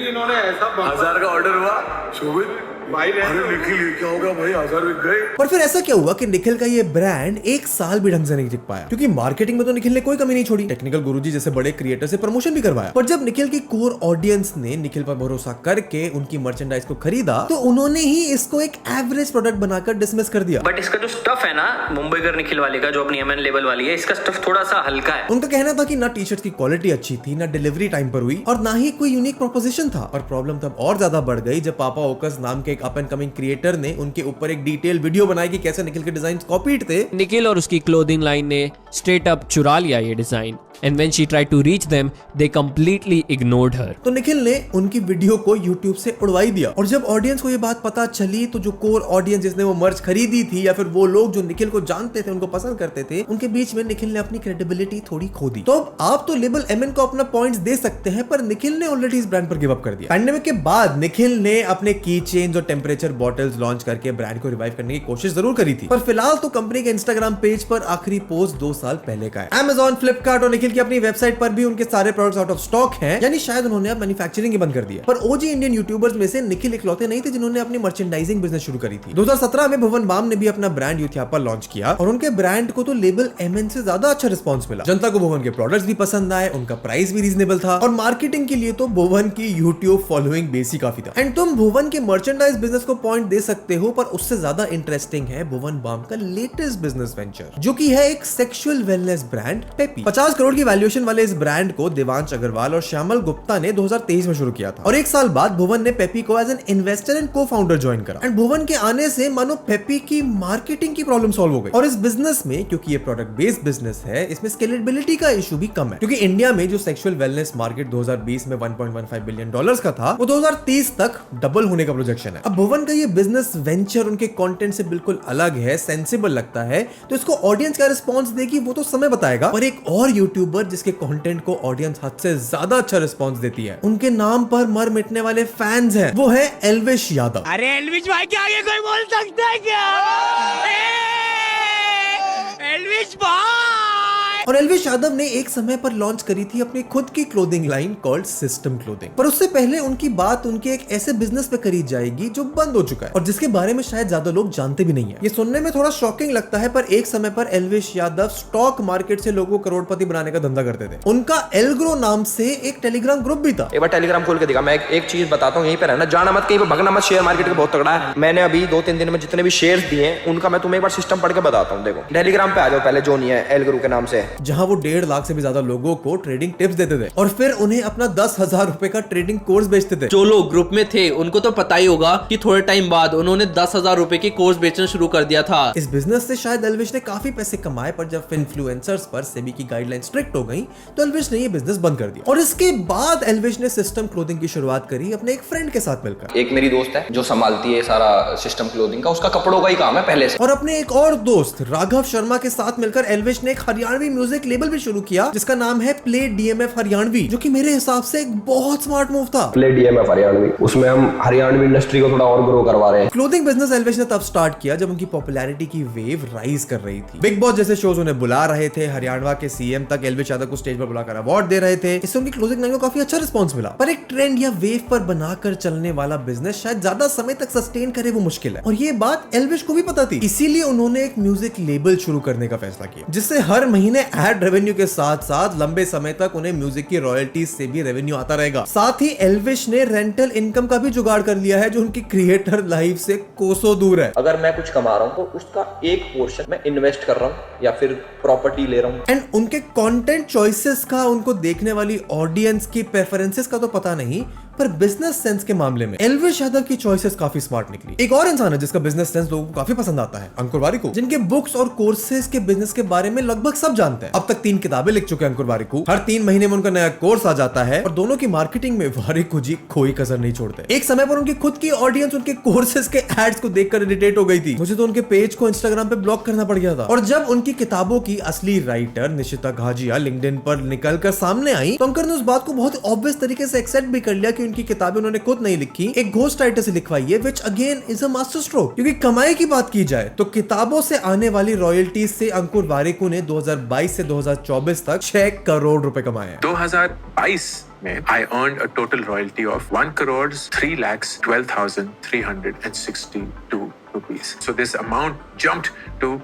इन्होंने ऐसा 1000 का ऑर्डर हुआ, शोभित भाई ने निखिल क्या होगा भाई, 1000 बिक गए। पर फिर ऐसा क्या हुआ कि निखिल का ये ब्रांड 1 साल भी ढंग से नहीं टिक पाया, क्योंकि मार्केटिंग में तो निखिल ने कोई कमी नहीं छोड़ी। टेक्निकल गुरुजी जैसे बड़े क्रिएटर से प्रमोशन भी करवाया, पर जब निखिल की कोर ऑडियंस ने निखिल पर भरोसा करके उनकी मर्चेंडाइज को खरीदा, तो उन्होंने ही इसको एक एवरेज प्रोडक्ट बनाकर डिसमिस कर दिया। बट इसका जो स्टफ है ना मुंबईकर निखिल वाले का, जो अपनी MN लेवल वाली है, इसका स्टफ थोड़ा सा हल्का है। उनका कहना था कि ना टी शर्ट की क्वालिटी अच्छी थी, ना डिलीवरी टाइम पर हुई, और ना ही कोई यूनिक प्रोपोजिशन था। और प्रॉब्लम तब और ज्यादा बढ़ गई जब पापा ओकस नाम के एक अप एंड कमिंग क्रिएटर ने उनके ऊपर एक डिटेल वीडियो बनाई कि कैसे निखिल के डिजाइन कॉपीड थे। निखिल और उसकी क्लोथिंग लाइन ने स्ट्रेट अप चुरा लिया ये design, and when she tried to reach them, they completely ignored her. तो निखिल ने उनकी वीडियो को YouTube से उड़वाई दिया, और जब ऑडियंस को ये बात पता चली, तो जो कोर ऑडियंस जिसने वो मर्च खरीदी थी, या फिर वो लोग जो निखिल को जानते थे, उनको पसंद करते थे, उनके बीच में निखिल ने अपनी क्रेडिबिलिटी थोड़ी खो दी। तो अब आप तो लेबल MN को अपना पॉइंट्स दे सकते हैं, पर निखिल ने ऑलरेडी इस ब्रांड पर गिव अप कर दिया। पैंडेमिक के बाद निखिल ने अपने की चेन्स और टेम्परेचर बॉटल्स लॉन्च करके ब्रांड को रिवाइव करने की कोशिश जरूर करी थी, पर फिलहाल तो कंपनी के इंस्टाग्राम पेज पर आखिरी पोस्ट 2 साल पहले का है। Amazon, फ्लिपकार्ट और निखिल की अपनी वेबसाइट पर भी उनके सारे प्रोडक्ट्स आउट ऑफ स्टॉक हैं, यानी शायद उन्होंने अब मैन्युफैक्चरिंग ही बंद कर दिया। पर ओजी इंडियन यूट्यूबर्स में से निखिल इकलौते नहीं थे जिन्होंने अपनी मर्चेंडाइजिंग बिजनेस शुरू करी थी। 2017 में भुवन बाम ने भी अपना ब्रांड यूथियापा लॉन्च किया, और उनके ब्रांड को तो लेबल MN से ज्यादा अच्छा रिस्पॉन्स मिला। जनता को भुवन के प्रोडक्ट्स भी पसंद आए, उनका प्राइस भी रीजनेबल था, और मार्केटिंग के लिए तो भुवन की यूट्यूब फॉलोइंग बेस ही काफी था। एंड तुम भुवन के मर्चेंडाइज बिजनेस को पॉइंट दे सकते हो, पर उससे ज्यादा इंटरेस्टिंग है भुवन बाम का लेटेस्ट बिजनेस वेंचर, जो की है एक sexual wellness brand peppy. 50 crore की वैल्यूएशन वाले इस ब्रांड को देवांश अग्रवाल और श्यामल गुप्ता ने 2023 में शुरू किया था, और 1 साल बाद भुवन ने पेपी को as an investor and co-founder join करा। एंड भुवन के आने से मानो पेपी की मार्केटिंग की प्रॉब्लम सॉल्व हो गई। और इस बिजनेस में, क्योंकि ये प्रोडक्ट बेस्ड बिजनेस है, इसमें स्केलेबिलिटी का इशू भी कम है, क्योंकि इंडिया में जो सेक्सुअल वेलनेस मार्केट 2020 में $1.15 बिलियन का था, वो 2030 तक डबल होने का प्रोजेक्शन है। अब भुवन का ये बिजनेस वेंचर उनके कंटेंट से बिल्कुल अलग है, सेंसिबल लगता है, तो इसको ऑडियंस का रिस्पांस देगी वो तो समय बताएगा। और एक और यूट्यूबर जिसके कंटेंट को ऑडियंस हद से ज्यादा अच्छा रिस्पांस देती है, उनके नाम पर मर मिटने वाले फैंस हैं, वो है एल्विश यादव। अरे एल्विश भाई के आगे कोई बोल सकता है क्या? एल्विश भाई! और एल्विश यादव ने एक समय पर लॉन्च करी थी अपनी खुद की clothing line called system clothing. पर उससे पहले उनकी बात उनके एक ऐसे बिजनेस पे करी जाएगी जो बंद हो चुका है, और जिसके बारे में शायद ज्यादा लोग जानते भी नहीं है। ये सुनने में थोड़ा शॉकिंग लगता है, पर एक समय पर एल्विश यादव स्टॉक मार्केट से लोगों को करोड़पति बनाने का धंधा करते थे। उनका एल्ग्रो नाम से एक टेलीग्राम ग्रुप भी था। एक बार टेलीग्राम खोल के दिखा। मैं एक चीज बताता हूँ, यहीं पे रहना, जाना मत, कहीं पे भगना मत। शेयर मार्केट का बहुत तगड़ा है। मैंने अभी 2-3 दिन में जितने भी शेयर्स दिए हैं, उनका मैं तुम्हें एक बार सिस्टम पढ़ के बताता हूँ। देखो, टेलीग्राम पे आ जाओ पहले, जो नहीं है एल्ग्रो के नाम से, जहां वो 1.5 लाख से भी ज्यादा लोगों को ट्रेडिंग टिप्स देते थे, और फिर उन्हें अपना 10,000 रुपए का ट्रेडिंग कोर्स बेचते थे। जो लोग ग्रुप में थे उनको तो पता ही होगा कि थोड़े टाइम बाद उन्होंने 10,000 रुपए के कोर्स बेचना शुरू कर दिया था। इस बिजनेस से शायद एल्विश ने काफी पैसे कमाए, पर जब इन्फ्लुएंसर्स पर सेबी की गाइडलाइन स्ट्रिक्ट हो गई, तो एल्विश ने ये बिजनेस बंद कर दिया। और इसके बाद एल्विश ने सिस्टम क्लोथिंग की शुरुआत करी अपने एक फ्रेंड के साथ मिलकर। एक मेरी दोस्त है जो संभालती है सारा सिस्टम क्लोथिंग का, उसका कपड़ों का ही काम है पहले से। और अपने एक और दोस्त राघव शर्मा के साथ मिलकर एल्विश ने एक हरियाणवी म्यूजिक लेबल भी शुरू किया, जिसका नाम है प्ले DMF हरियाणवी, जो कि मेरे हिसाब से एक बहुत स्मार्ट मूव था। प्ले DMF हरियाणवी, उसमें हम हरियाणवी इंडस्ट्री को थोड़ा और ग्रो करवा रहे हैं। क्लोथिंग बिजनेस एल्विश ने तब स्टार्ट किया जब उनकी पॉपुलैरिटी की वेव राइज कर रही थी। बिग बॉस जैसे शोज उन्हें बुला रहे थे, हरियाणा के CM तक एल्विश यादव को स्टेज पर बुलाकर अवार्ड दे रहे थे। इससे उनकी क्लोथिंग लाइन को काफी अच्छा रिस्पांस मिला। पर एक ट्रेंड या वेव पर बनाकर चलने वाला बिजनेस शायद ज्यादा समय तक सस्टेन करे वो मुश्किल है, और ये बात एल्विश को भी पता थी। इसीलिए उन्होंने एक म्यूजिक लेबल शुरू करने का फैसला किया, जिससे हर महीने एड रेवेन्यू के साथ साथ लंबे समय तक उन्हें म्यूजिक की रॉयल्टीज से भी रेवेन्यू आता रहेगा। साथ ही एल्विश ने रेंटल इनकम का भी जुगाड़ कर लिया है, जो उनकी क्रिएटर लाइफ से कोसों दूर है। अगर मैं कुछ कमा रहा हूँ तो उसका एक पोर्शन मैं इन्वेस्ट कर रहा हूँ या फिर प्रॉपर्टी ले रहा हूँ। एंड उनके कंटेंट चॉइसेस का, उनको देखने वाली ऑडियंस की प्रेफरेंसेस का तो पता नहीं, पर बिजनेस सेंस के मामले में एल्विश यादव की चॉइसेस काफी स्मार्ट निकली। एक और इंसान है जिसका बिजनेस सेंस लोगों को काफी पसंद आता है, अंकुर वारिकू, जिनके बुक्स और कोर्सेज के बिजनेस के बारे में लगभग सब जानते हैं। अब तक 3 किताबें लिख चुके हैं अंकुर वारिकू। हर 3 महीने में उनका नया कोर्स आ जाता है और दोनों की मार्केटिंग में वारिकू जी कोई कसर नहीं छोड़ते। एक समय पर उनकी खुद की ऑडियंस उनके कोर्सेज के एड्स को देखकर इरिटेट हो गई थी। मुझे तो उनके पेज को इंस्टाग्राम पे ब्लॉक करना पड़ गया था। और जब उनकी किताबों की असली राइटर निशिता घाजिया लिंक्डइन पर निकलकर सामने आई तो अंकुर ने उस बात को बहुत ऑब्वियस तरीके से एक्सेप्ट भी कर लिया कि उनकी किताबें उन्होंने खुद नहीं लिखी, एक घोस्ट राइटर से लिखवाई है, which again is a master stroke. क्योंकि कमाई की बात की जाए तो किताबों से आने वाली रॉयल्टीज से अंकुर वारिकू ने 2022 से 2024 तक 6 करोड़ रुपए कमाए हैं। 2022 में I earned a total royalty of 1,03,12,362 rupees. So this amount jumped to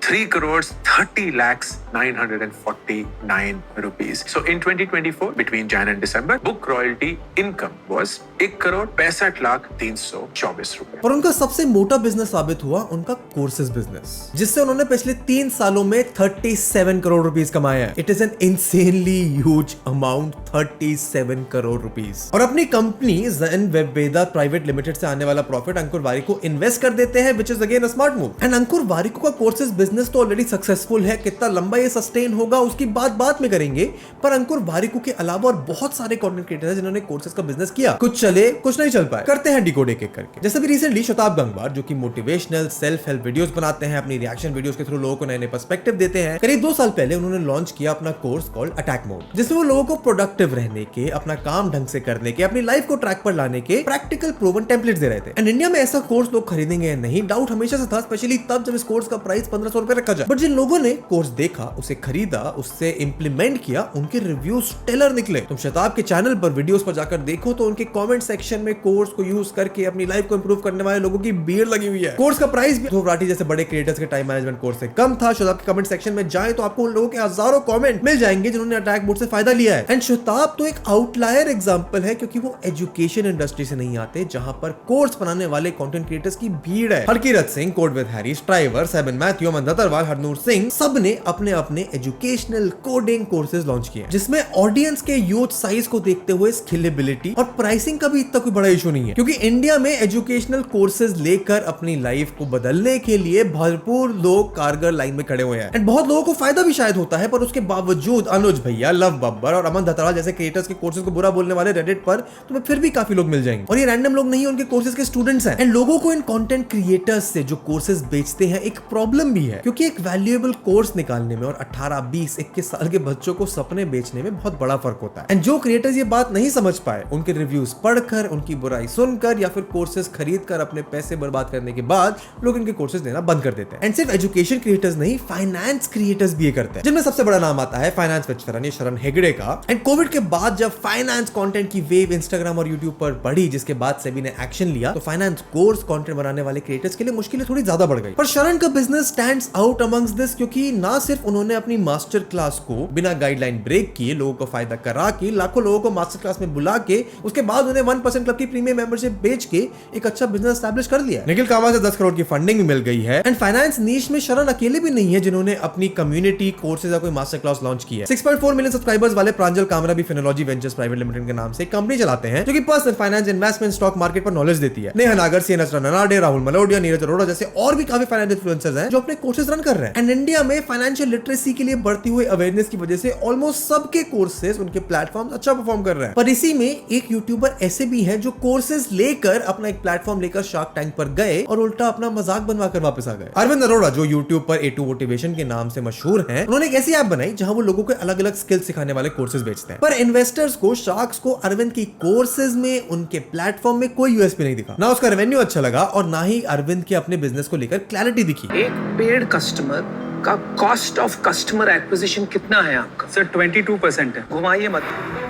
3,30,09,49 rupees. So in 2024, between Jan and December, book royalty income was 1,65,03,24 रुपए। और उनका सबसे मोटा बिजनेस साबित हुआ उनका कोर्सेज बिजनेस, जिससे उन्होंने पिछले 3 सालों में 37 करोड़ रुपीस कमाए हैं। It is an insanely huge amount, 37 crore rupees. और अपनी company zen web veda private limited से आने वाला प्रॉफिट अंकुर वारिकू इन्वेस्ट कर देते हैं, which is again a smart move। And Ankur Warikoo का कोर्सेज बिजनेस तो ऑलरेडी सक्सेसफुल है, कितना लंबा ये सस्टेन होगा उसकी बात बाद में करेंगे। पर अंकुर वारिकू के अलावा और बहुत सारे कंटेंट क्रिएटर्स हैं जिन्होंने कोर्सेज का बिजनेस किया। कुछ चले, कुछ नहीं चल पाए। करते हैं डिकोड एक एक करके। जैसे भी रिसेंटली शताब गंगवार, जो कि मोटिवेशनल सेल्फ हेल्प वीडियोस बनाते हैं, अपनी रिएक्शन वीडियोस के थ्रू लोगों को नए नए पर्सपेक्टिव देते हैं। करीब 2 साल पहले उन्होंने लॉन्च किया अपना कोर्स कॉल्ड अटैक मोड, जिसमें वो लोगों को प्रोडक्टिव रहने के, अपना काम ढंग से करने के, अपनी लाइफ को ट्रैक पर लाने के प्रैक्टिकल प्रूवन टेम्पलेट्स दे रहे थे। एंड इंडिया में ऐसा कोर्स लोग खरीदेंगे नहीं, डाउट हमेशा से था, स्पेशली तब जब इस कोर्स का प्राइस 1500 रुपए रखा जाए। बट जिन लोगों ने कोर्स देखा, उसे खरीदा, उससे इंप्लीमेंट किया, उनके रिव्यूज स्टेलर निकले। तुम शताब के चैनल पर वीडियोस पर जाकर देखो तो उनके कमेंट सेक्शन में कोर्स को यूज करके अपनी लाइफ को इंप्रूव करने वाले लोगों की भीड़ लगी हुई है। कोर्स का प्राइस भी धोवराठी जैसे बड़े क्रिएटर्स के टाइम मैनेजमेंट कोर्स से कम था। शताब के कमेंट सेक्शन में जाए तो आपको उन लोगों के हजारों कमेंट मिल जाएंगे जिन्होंने अटैक मोड से फायदा लिया है। एंड शताब तो एक आउटलायर एग्जांपल है, क्योंकि वो एजुकेशन इंडस्ट्री से नहीं आते, जहां पर कोर्स बनाने वाले कंटेंट क्रिएटर्स की भीड़ है। Harkirat Singh, code with Harry, Striver, Seven Matthew, Aman Dhattarwal, Harnoor Singh, सब ने अपने अपने एजुकेशनल कोडिंग कोर्सेज लॉन्च किए, जिसमें ऑडियंस के यूथ साइज को देखते हुए स्किलेबिलिटी और प्राइसिंग का भी इतना कोई बड़ा इशू नहीं है, क्योंकि इंडिया में एजुकेशनल कोर्सेज लेकर अपनी लाइफ को बदलने के लिए भरपूर लोग कारगर लाइन में खड़े हुए हैं। एंड बहुत लोगों को फायदा भी शायद होता है, पर उसके बावजूद अनुज भैया, लव बब्बर और अमन दत्तरवाल जैसे क्रिएटर्स के कोर्सेज को बुरा बोलने वाले रेडिट पर तुम्हें फिर भी काफी लोग मिल जाएंगे। और ये रैंडम लोग नहीं है, उनके कोर्सेज के स्टूडेंट्स हैं। एंड लोगों को इन कंटेंट क्रिएटर्स से जो कोर्सेज बेचते हैं एक प्रॉब्लम भी है, क्योंकि एक वैल्यूएबल कोर्स निकालने में और 18, 20, 21 साल के बच्चों को सपने बेचने में बहुत बड़ा फर्क होता है। एंड जो क्रिएटर्स ये बात नहीं समझ पाए, उनके रिव्यूज पढ़कर, उनकी बुराई सुनकर या फिर कोर्सेज खरीद कर अपने पैसे बर्बाद करने के बाद लोग इनके कोर्सेज देना बंद कर देते हैं। एंड सिर्फ एजुकेशन क्रिएटर्स नहीं, फाइनेंस क्रिएटर्स भी ये करते हैं, जिनमें सबसे बड़ा नाम आता है फाइनेंस विद शरण, शरण हेगड़े का। एंड कोविड के बाद जब फाइनेंस कंटेंट की वेव इंस्टाग्राम और यूट्यूब पर बढ़ी, जिसके बाद सेबी ने एक्शन लिया, तो फाइनेंस कोर्स कंटेंट बनाने वाले क्रिएटर्स के लिए मुश्किलें थोड़ी ज्यादा बढ़ गई। पर शरण का business stands out amongst this, क्योंकि ना सिर्फ उन्होंने अपनी मास्टर क्लास को बिना गाइडलाइन ब्रेक किए लोगों को फायदा करा के, लाखों लोगों को मास्टर क्लास में बुला के, उसके बाद उन्हें 1% क्लब की प्रीमियम मेंबरशिप बेच के एक अच्छा बिजनेस एस्टैब्लिश कर लिया। निखिल कामा से 10 करोड़ की फंडिंग भी मिल गई है। एंड फाइनेंस नीश में शरण अकेले भी नहीं है जिन्होंने अपनी कम्युनिटी कोर्सेज या कोई मास्टर क्लास लॉन्च की है। 6.4 मिलियन सब्सक्राइबर्स वाले प्रांजल कामरा भी फिनोलॉजी वेंचर्स प्राइवेट लिमिटेड के नाम से कंपनी चलाते हैं, जो कि personal finance, investment, stock market पर नॉलेज देती है। नेहा नागर, सीएनएस रनाडे, राहुल मलोडिया, नीरज अरोड़ा जैसे और भी काफी फाइनेंस इन्फ्लुएंसर्स हैं जो अपने कोर्सेज रन कर रहे हैं। एंड इंडिया में फाइनेंशियल लिटरेसी के लिए बढ़ती हुई अवेयरनेस की वजह से ऑलमोस्ट सबके कोर्सेज, उनके प्लेटफॉर्म अच्छा परफॉर्म कर रहे हैं। पर इसी में एक यूट्यूबर ऐसे भी हैं जो कोर्सेज लेकर अपना एक प्लेटफॉर्म लेकर शार्क टैंक पर गए और उल्टा अपना मजाक बनवाकर वापस आ गए। अरविंद अरोड़ा, जो यूट्यूब पर A2 मोटिवेशन के नाम से मशहूर हैं, उन्होंने एक ऐसी ऐप बनाई जहां वो लोगों को अलग अलग स्किल सिखाने वाले कोर्सेज बेचते हैं। पर इन्वेस्टर्स को, शार्क्स को अरविंद की कोर्सेज में, उनके प्लेटफॉर्म में कोई यूएसपी नहीं दिखा, ना उसका रेवेन्यू अच्छा लगा और ना ही अरविंद के अपने बिजनेस को लेकर क्लैरिटी दिखी। एक पेड कस्टमर का कॉस्ट ऑफ कस्टमर एक्विजिशन कितना है आपका? सर 22% है। घुमाइए मत,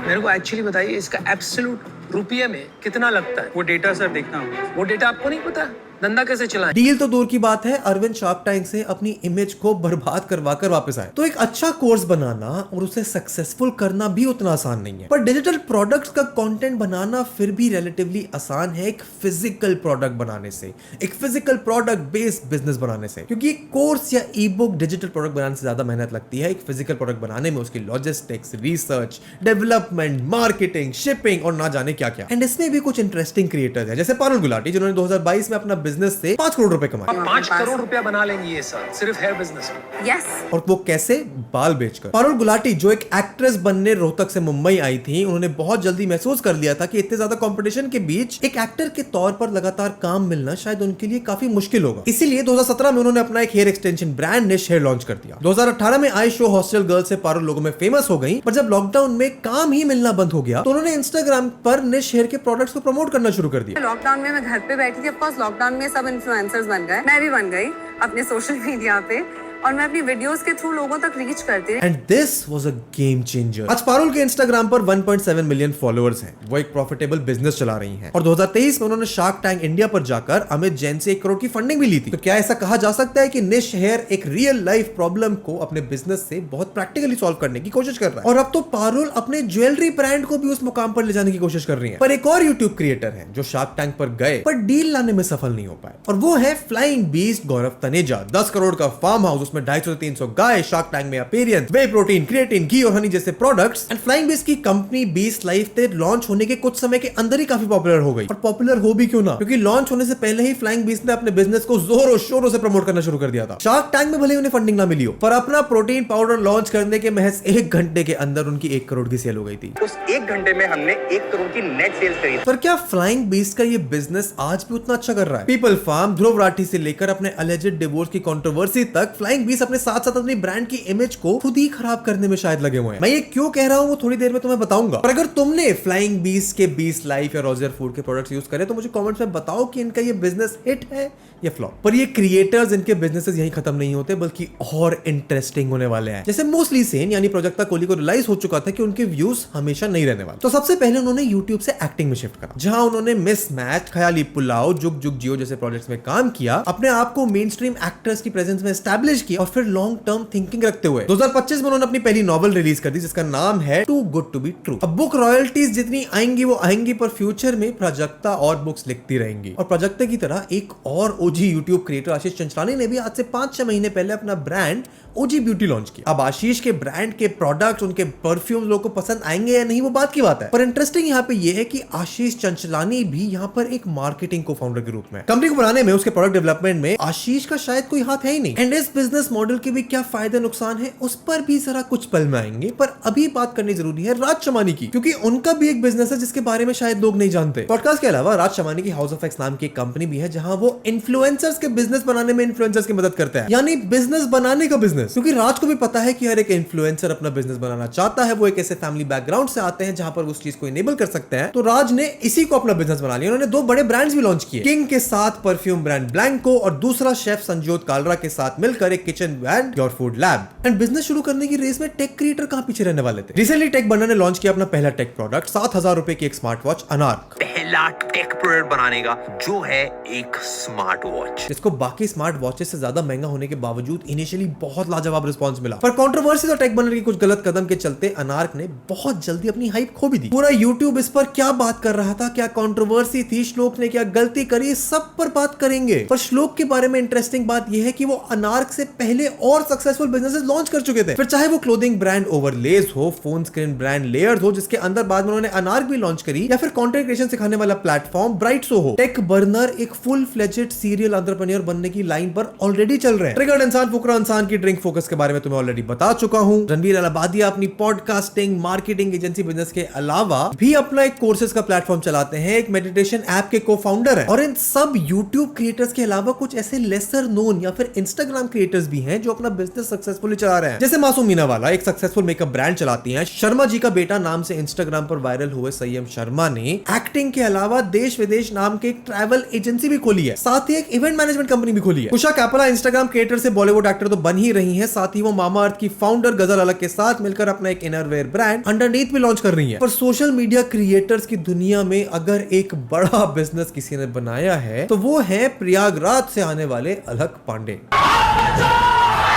मेरे को एक्चुअली बताइए इसका एब्सोल्यूट रुपये में कितना लगता है? वो डेटा सर देखना होगा। वो डेटा आपको नहीं पता? धंधा कैसे चलाएं? डील तो दूर की बात है, अरविंद शार्क टैंक से अपनी इमेज को बर्बाद करवा कर वापस आए। तो एक अच्छा कोर्स बनाना और उसे सक्सेसफुल करना भी उतना आसान नहीं है, पर डिजिटल प्रोडक्ट्स का कंटेंट बनाना फिर भी रिलेटिवली आसान है एक फिजिकल प्रोडक्ट बनाने से, एक फिजिकल प्रोडक्ट बेस्ड बिजनेस बनाने से। क्योंकि कोर्स या ई बुक डिजिटल प्रोडक्ट बनाने से ज्यादा मेहनत लगती है एक फिजिकल प्रोडक्ट बनाने में, उसकी logistics, research, development, marketing, shipping और ना जाने क्या क्या। एंड इसमें भी कुछ इंटरेस्टिंग क्रिएटर्स हैं जैसे पारुल गुलाटी, जिन्होंने 2022 में अपना बिजनेस से 5 करोड़ रुपए कमाए। 5 करोड़ रुपया बना लेंगे ये साल सिर्फ हेयर बिजनेस में। यस। और वो कैसे? बाल बेचकर। पारुल गुलाटी जो एक एक्ट्रेस बनने रोहतक से मुंबई आई थी, उन्होंने बहुत जल्दी महसूस कर लिया था कि इतने ज्यादा कंपटीशन के बीच एक एक्टर के तौर पर लगातार काम मिलना शायद उनके लिए काफी मुश्किल होगा। इसीलिए 2017 में उन्होंने अपना एक हेयर एक्सटेंशन ब्रांड निश हेयर लॉन्च कर दिया। 2018 में आई शो हॉस्टल गर्ल से पारुल लोगों में फेमस हो गई, पर जब लॉकडाउन में काम ही मिलना बंद हो गया तो उन्होंने इंस्टाग्राम पर निश हेयर के प्रोडक्ट्स को प्रमोट करना शुरू कर दिया। लॉकडाउन में मैं घर पे बैठी थी, ऑफ कोर्स लॉकडाउन में सब इन्फ्लुएंसर्स बन गए, मैं भी बन गई अपने सोशल मीडिया पे, और मैं अपनी वीडियोस के थ्रू लोगों तक रीच करती रही। And this was a game changer. आज पारुल के इंस्टाग्राम पर 1.7 मिलियन फॉलोअर्स हैं। वो एक प्रॉफिटेबल बिजनेस चला रही हैं और 2023 में उन्होंने शार्क टैंक इंडिया पर जाकर अमित जैन से 1 करोड़ की फंडिंग भी ली थी। तो क्या ऐसा कहा जा सकता है कि निश हेयर एक रियल लाइफ प्रॉब्लम को अपने बिजनेस से बहुत प्रैक्टिकली सॉल्व करने की कोशिश कर रहा है? और अब तो पारुल अपने ज्वेलरी ब्रांड को भी उस मुकाम पर ले जाने की कोशिश कर रही है। पर एक और यूट्यूब क्रिएटर है जो शार्क टैंक पर गए पर डील लाने में सफल नहीं हो पाए, और वो है फ्लाइंग बीस्ट गौरव तनेजा। 10 करोड़ का फार्म हाउस, उसमें 250 से 300 गाय, शार्क टैंक में अपीयरेंस, वे प्रोटीन, क्रिएटिन, घी और हनी जैसे प्रोडक्ट्स। एंड फ्लाइंग बीस्ट की कंपनी बीस्ट लाइफ थे लॉन्च होने के कुछ समय के अंदर ही काफी पॉपुलर हो गई। और पॉपुलर हो भी क्यों ना, क्योंकि लॉन्च होने से पहले ही फ्लाइंग बीस्ट ने अपने बिजनेस को जोरों शोरों से प्रमोट करना शुरू कर दिया था। शार्क टैंक में भले उन्हें फंडिंग ना मिली हो, पर अपना प्रोटीन पाउडर लॉन्च करने के महज 1 घंटे के अंदर उनकी 1 करोड़ की सेल हो गई थी। उस 1 घंटे में हमने 1 करोड़ की नेट सेल्स करी। पर क्या फ्लाइंग बीस्ट का ये बिजनेस आज भी उतना अच्छा कर रहा है? पीपल फार्म, ध्रुव राठी से लेकर अपने अलेजेड डिवोर्स की कंट्रोवर्सी तक, फ्लाइंग बीस्ट अपने साथ साथ अपनी ब्रांड की इमेज को खुद ही खराब करने में शायद लगे हुए हैं। मैं ये क्यों कह रहा हूं वो थोड़ी देर में तुम्हें बताऊंगा। पर अगर तुमने फ्लाइंग बीस्ट के बीस्ट लाइफ या रोजर फूड के प्रोडक्ट्स यूज करे तो मुझे कमेंट्स में बताओ कि इनका ये बिजनेस हिट है या फ्लॉप। पर ये क्रिएटर्स, इनके बिजनेसेस यहीं खत्म नहीं होते बल्कि और इंटरेस्टिंग होने वाले हैं। जैसे मोस्टली सेन यानी प्रोजक्ता कोहली को रियलाइज हो चुका था कि उनके व्यूज हमेशा नहीं रहने वाले, तो सबसे पहले उन्होंने यूट्यूब से एक्टिंग में शिफ्ट करा, जहां उन्होंने मिसमैच, ख्याली पुलाव, जुग जुग जियो जैसे प्रोजेक्ट्स में काम किया, अपने आप को मेन स्ट्रीम एक्टर्स की प्रेजेंस में एस्टैब्लिश किया और फिर लॉन्ग टर्म थिंकिंग रखते हुए 2025 में उन्होंने अपनी पहली नॉवल रिलीज कर दी जिसका नाम है too good to be true. अब बुक रॉयल्टीज जितनी आएंगी वो आएंगी, पर फ्यूचर में प्राजक्ता और बुक्स लिखती रहेंगी। और प्राजक्ता की तरह एक और ओजी यूट्यूब क्रिएटर आशीष चंचलानी ने भी आज से 5-6 महीने पहले अपना ब्रांड ओजी ब्यूटी लॉन्च किया। अब आशीष के ब्रांड के प्रोडक्ट्स, उनके परफ्यूम लोगों को पसंद आएंगे या नहीं वो बात की बात है, पर इंटरेस्टिंग यहाँ पे ये है कि आशीष चंचलानी भी यहाँ पर एक मार्केटिंग को फाउंडर के रूप में, कंपनी को बनाने में, उसके प्रोडक्ट डेवलपमेंट में आशीष का शायद कोई हाथ है ही नहीं। एंड इस बिजनेस मॉडल के भी क्या फायदे नुकसान है उस पर भी जरा कुछ पल में आएंगे, पर अभी बात करनी जरूरी है राज शमानी की, क्योंकि उनका भी एक बिजनेस है जिसके बारे में शायद लोग नहीं जानते। पॉडकास्ट के अलावा राज शमानी की हाउस ऑफ एक्स नाम की एक कंपनी भी है जहां वो इन्फ्लुएंसर्स के बिजनेस बनाने में इन्फ्लुएंसर्स की मदद करते हैं, यानी बिजनेस बनाने का बिजनेस। क्योंकि राज को भी पता है कि हर एक इन्फ्लुएंसर अपना बिजनेस बनाना चाहता है, वो एक ऐसे फैमिली बैकग्राउंड से आते हैं जहां पर उस चीज को इनेबल कर सकते हैं। तो राज ने इसी को अपना बिजनेस बना लिया। उन्होंने 2 बड़े ब्रांड्स भी लॉन्च किए, किंग के साथ परफ्यूम ब्रांड ब्लैंको और दूसरा शेफ संजोत कालरा के साथ मिलकर एक kitchen brand your food lab. And business शुरू करने की रेस में टेक क्रिएटर कहां पीछे रहने वाले थे। रिसेंटली टेक बंडा ने लॉन्च किया अपना पहला टेक प्रोडक्ट, 7,000 रुपए की एक स्मार्ट वॉच अनार्क, पहला टेक प्रोडक्ट बनाने का, जो है एक स्मार्ट वॉच, जिसको बाकी स्मार्ट वॉचेस से ज्यादा महंगा होने के बावजूद इनिशियली बहुत लाजवाब रिस्पांस मिला। पर कंट्रोवर्सी और टेक बंडल की कुछ गलत कदम के चलते अनार्क ने बहुत जल्दी अपनी हाइप खो भी दी। पूरा यूट्यूब इस पर क्या बात कर रहा था, क्या कंट्रोवर्सी थी, श्लोक ने क्या गलती करी, सब पर बात करेंगे। पर श्लोक के बारे में इंटरेस्टिंग बात यह है कि वो अनार्क से पहले और सक्सेसफुल बिजनेसेस लॉन्च कर चुके थे, फिर चाहे वो क्लोथिंग ब्रांड ओवरलेस हो, फोन स्क्रीन ब्रांड लेयर्स हो जिसके अंदर बाद में उन्होंने अनार्क भी लॉन्च करी, या फिर कंटेंट क्रिएशन सिखाने वाला प्लेटफॉर्म ब्राइटसो हो। टेक बर्नर एक फुल फ्लेजेड सीरियल एंटरप्रेन्योर बनने की लाइन पर ऑलरेडी चल रहे हैं। ट्रिगर्ड इंसान फुकरा इंसान की ड्रिंक फोकस के बारे में तुम्हें ऑलरेडी बता चुका हूं। रणवीर अलाहाबादिया अपनी पॉडकास्टिंग, मार्केटिंग एजेंसी बिजनेस के अलावा भी अपना एक कोर्सेज का प्लेटफॉर्म चलाते हैं, एक मेडिटेशन ऐप के को फाउंडर है। और इन सब यूट्यूब क्रिएटर्स के अलावा कुछ ऐसे लेसर नोन या फिर इंस्टाग्राम क्रिएटर्स भी हैं जो अपना बिजनेस सक्सेसफुली चला रहे हैं। जैसे मासूम मीनावाला एक सक्सेसफुल मेकअप ब्रांड चलाती हैं। शर्मा जी का बेटा नाम से इंस्टाग्राम पर वायरल हुए संयम शर्मा ने एक्टिंग के अलावा देश विदेश नाम के एक ट्रैवल एजेंसी भी खोली है, साथ ही एक इवेंट मैनेजमेंट कंपनी भी खोली है। कुशा कैपला इंस्टाग्राम क्रिएटर से बॉलीवुड एक्टर तो बन ही रही हैं, साथ ही वो मामा अर्थ की फाउंडर गजल अलग के साथ मिलकर अपना एक इनरवेयर ब्रांड अंडरनीथ भी लॉन्च कर रही हैं। पर सोशल मीडिया क्रिएटर्स की दुनिया में अगर एक बड़ा बिजनेस किसी ने बनाया है तो वो है प्रयागराज से आने वाले अलक पांडे।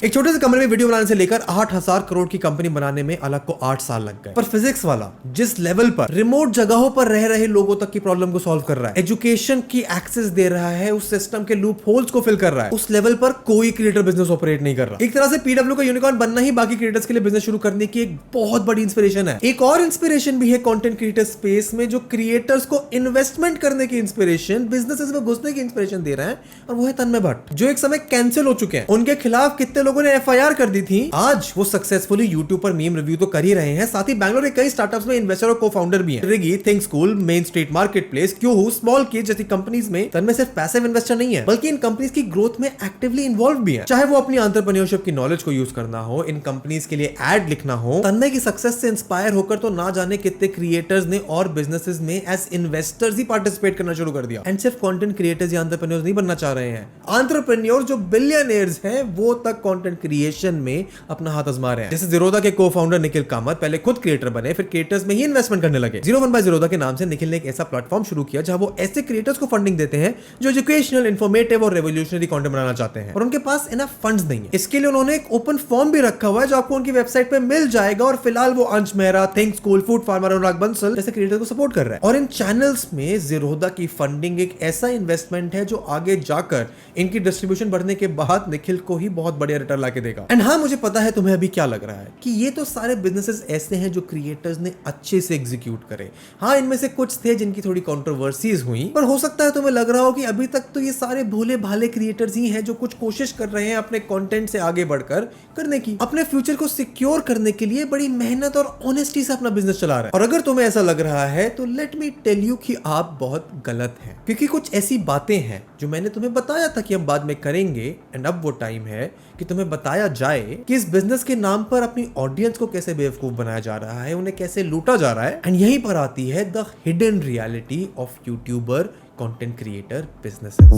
एक छोटे से कमरे में वीडियो बनाने से लेकर 8,000 करोड़ की कंपनी बनाने में अलग को 8 साल लग गए। पर फिजिक्स वाला जिस लेवल पर रिमोट जगहों पर रह रहे लोगों तक की प्रॉब्लम को सॉल्व कर रहा है, एजुकेशन की एक्सेस दे रहा है, उस सिस्टम के लूप होल्स को फिल कर रहा है, उस लेवल पर कोई क्रिएटर बिजनेस ऑपरेट नहीं कर रहा। एक तरह से पीडब्ल्यू का यूनिकॉर्न बनना ही बाकी क्रिएटर्स के लिए बिजनेस शुरू करने की एक बहुत बड़ी इंस्पिरेशन है। एक और इंस्पिरेशन भी है कंटेंट क्रिएटर स्पेस में, जो क्रिएटर्स को इन्वेस्टमेंट करने की इंस्पिरेशन, बिजनेसेस में घुसने की इंस्पिरेशन दे रहा है, और वो है तन्मय भट्ट, जो एक समय कैंसिल हो चुके हैं। उनके खिलाफ कितने लोगों ने एफआईआर कर दी थी, आज वो सक्सेसफुली यूट्यूब पर मीम रिव्यू तो कर ही रहे हैं, साथ ही बैंगलोर के कई स्टार्टअप्स में इन्वेस्टर और को-फाउंडर भी हैं। Rigi, ThinkSchool, Main Street Marketplace, Qoohoo, small kids जैसी कंपनीज में तन्मय सिर्फ पैसिव इन्वेस्टर नहीं है, बल्कि इन कंपनीज की ग्रोथ में एक्टिवली इन्वॉल्व भी है। चाहे वो अपनी एंटरप्रेन्योरशिप की नॉलेज को यूज करना हो, इन कंपनीज के लिए एड लिखना हो, तन्मय की सक्सेस से इंस्पायर होकर तो ना जाने कितने क्रिएटर्स ने और बिजनेसेस में एज इन्वेस्टर्स ही पार्टिसिपेट करना शुरू कर दिया। एंड सिर्फ कंटेंट क्रिएटर्स या एंटरप्रेन्योर्स नहीं बनना चाह रहे हैं, एंटरप्रेन्योर जो बिलियनियर्स हैं वो तक कंटेंट क्रिएशन में अपना हाथ आजमा रहे हैं। जैसे ज़ीरोधा के को-फाउंडर निखिल कामत पहले खुद क्रिएटर बने, फिर क्रिएटर्स में ही इन्वेस्टमेंट करने लगे। 01 बाय ज़ीरोधा के नाम से निखिल ने एक ऐसा प्लेटफॉर्म शुरू किया जहां वो ऐसे क्रिएटर्स को फंडिंग देते हैं जो एजुकेशनल, इंफॉर्मेटिव और रेवोल्यूशनरी कंटेंट बनाना चाहते हैं, और उनके पास इनफ फंड्स नहीं है। इसके लिए उन्होंने एक ओपन फॉर्म भी रखा हुआ है जो आपको उनकी वेबसाइट पे मिल जाएगा, और फिलहाल वो अंश मेहरा, थिंकस्कूल, फूड फार्मर, अनुराग बंसल जैसे क्रिएटर को सपोर्ट कर रहा है। और इन चैनल्स में ज़ीरोधा की फंडिंग एक ऐसा इन्वेस्टमेंट है जो आगे जाकर इनकी डिस्ट्रीब्यूशन बढ़ने के बाद निखिल को ही बहुत बढ़िया रिटर्न लाके देगा। एंड हाँ, मुझे पता है तुम्हें अभी क्या लग रहा है कि ये तो सारे बिजनेसेस ऐसे हैं जो क्रिएटर्स ने अच्छे से एग्जीक्यूट करे। हाँ, इनमें से कुछ थे जिनकी थोड़ी कंट्रोवर्सीज हुई, पर हो सकता है तुम्हें लग रहा हो कि अभी तक तो ये सारे भोले भाले क्रिएटर्स ही हैं जो कुछ कोशिश कर रहे हैं अपने कंटेंट से आगे बढ़कर करने की, अपने फ्यूचर को सिक्योर करने के लिए बड़ी मेहनत और ऑनेस्टी से अपना बिजनेस चला रहा है। और अगर तुम्हें ऐसा लग रहा है तो लेट मी टेल यू कि आप बहुत गलत हैं, क्योंकि कुछ ऐसी बातें हैं जो मैंने तुम्हें बताया था कि हम बाद में करेंगे, एंड अब वो टाइम है कि तुम्हें बताया जाए कि इस बिजनेस के नाम पर अपनी ऑडियंस को कैसे बेवकूफ बनाया जा रहा है, उन्हें कैसे लूटा जा रहा है। एंड यहीं पर आती है the hidden reality of YouTuber content creator businesses.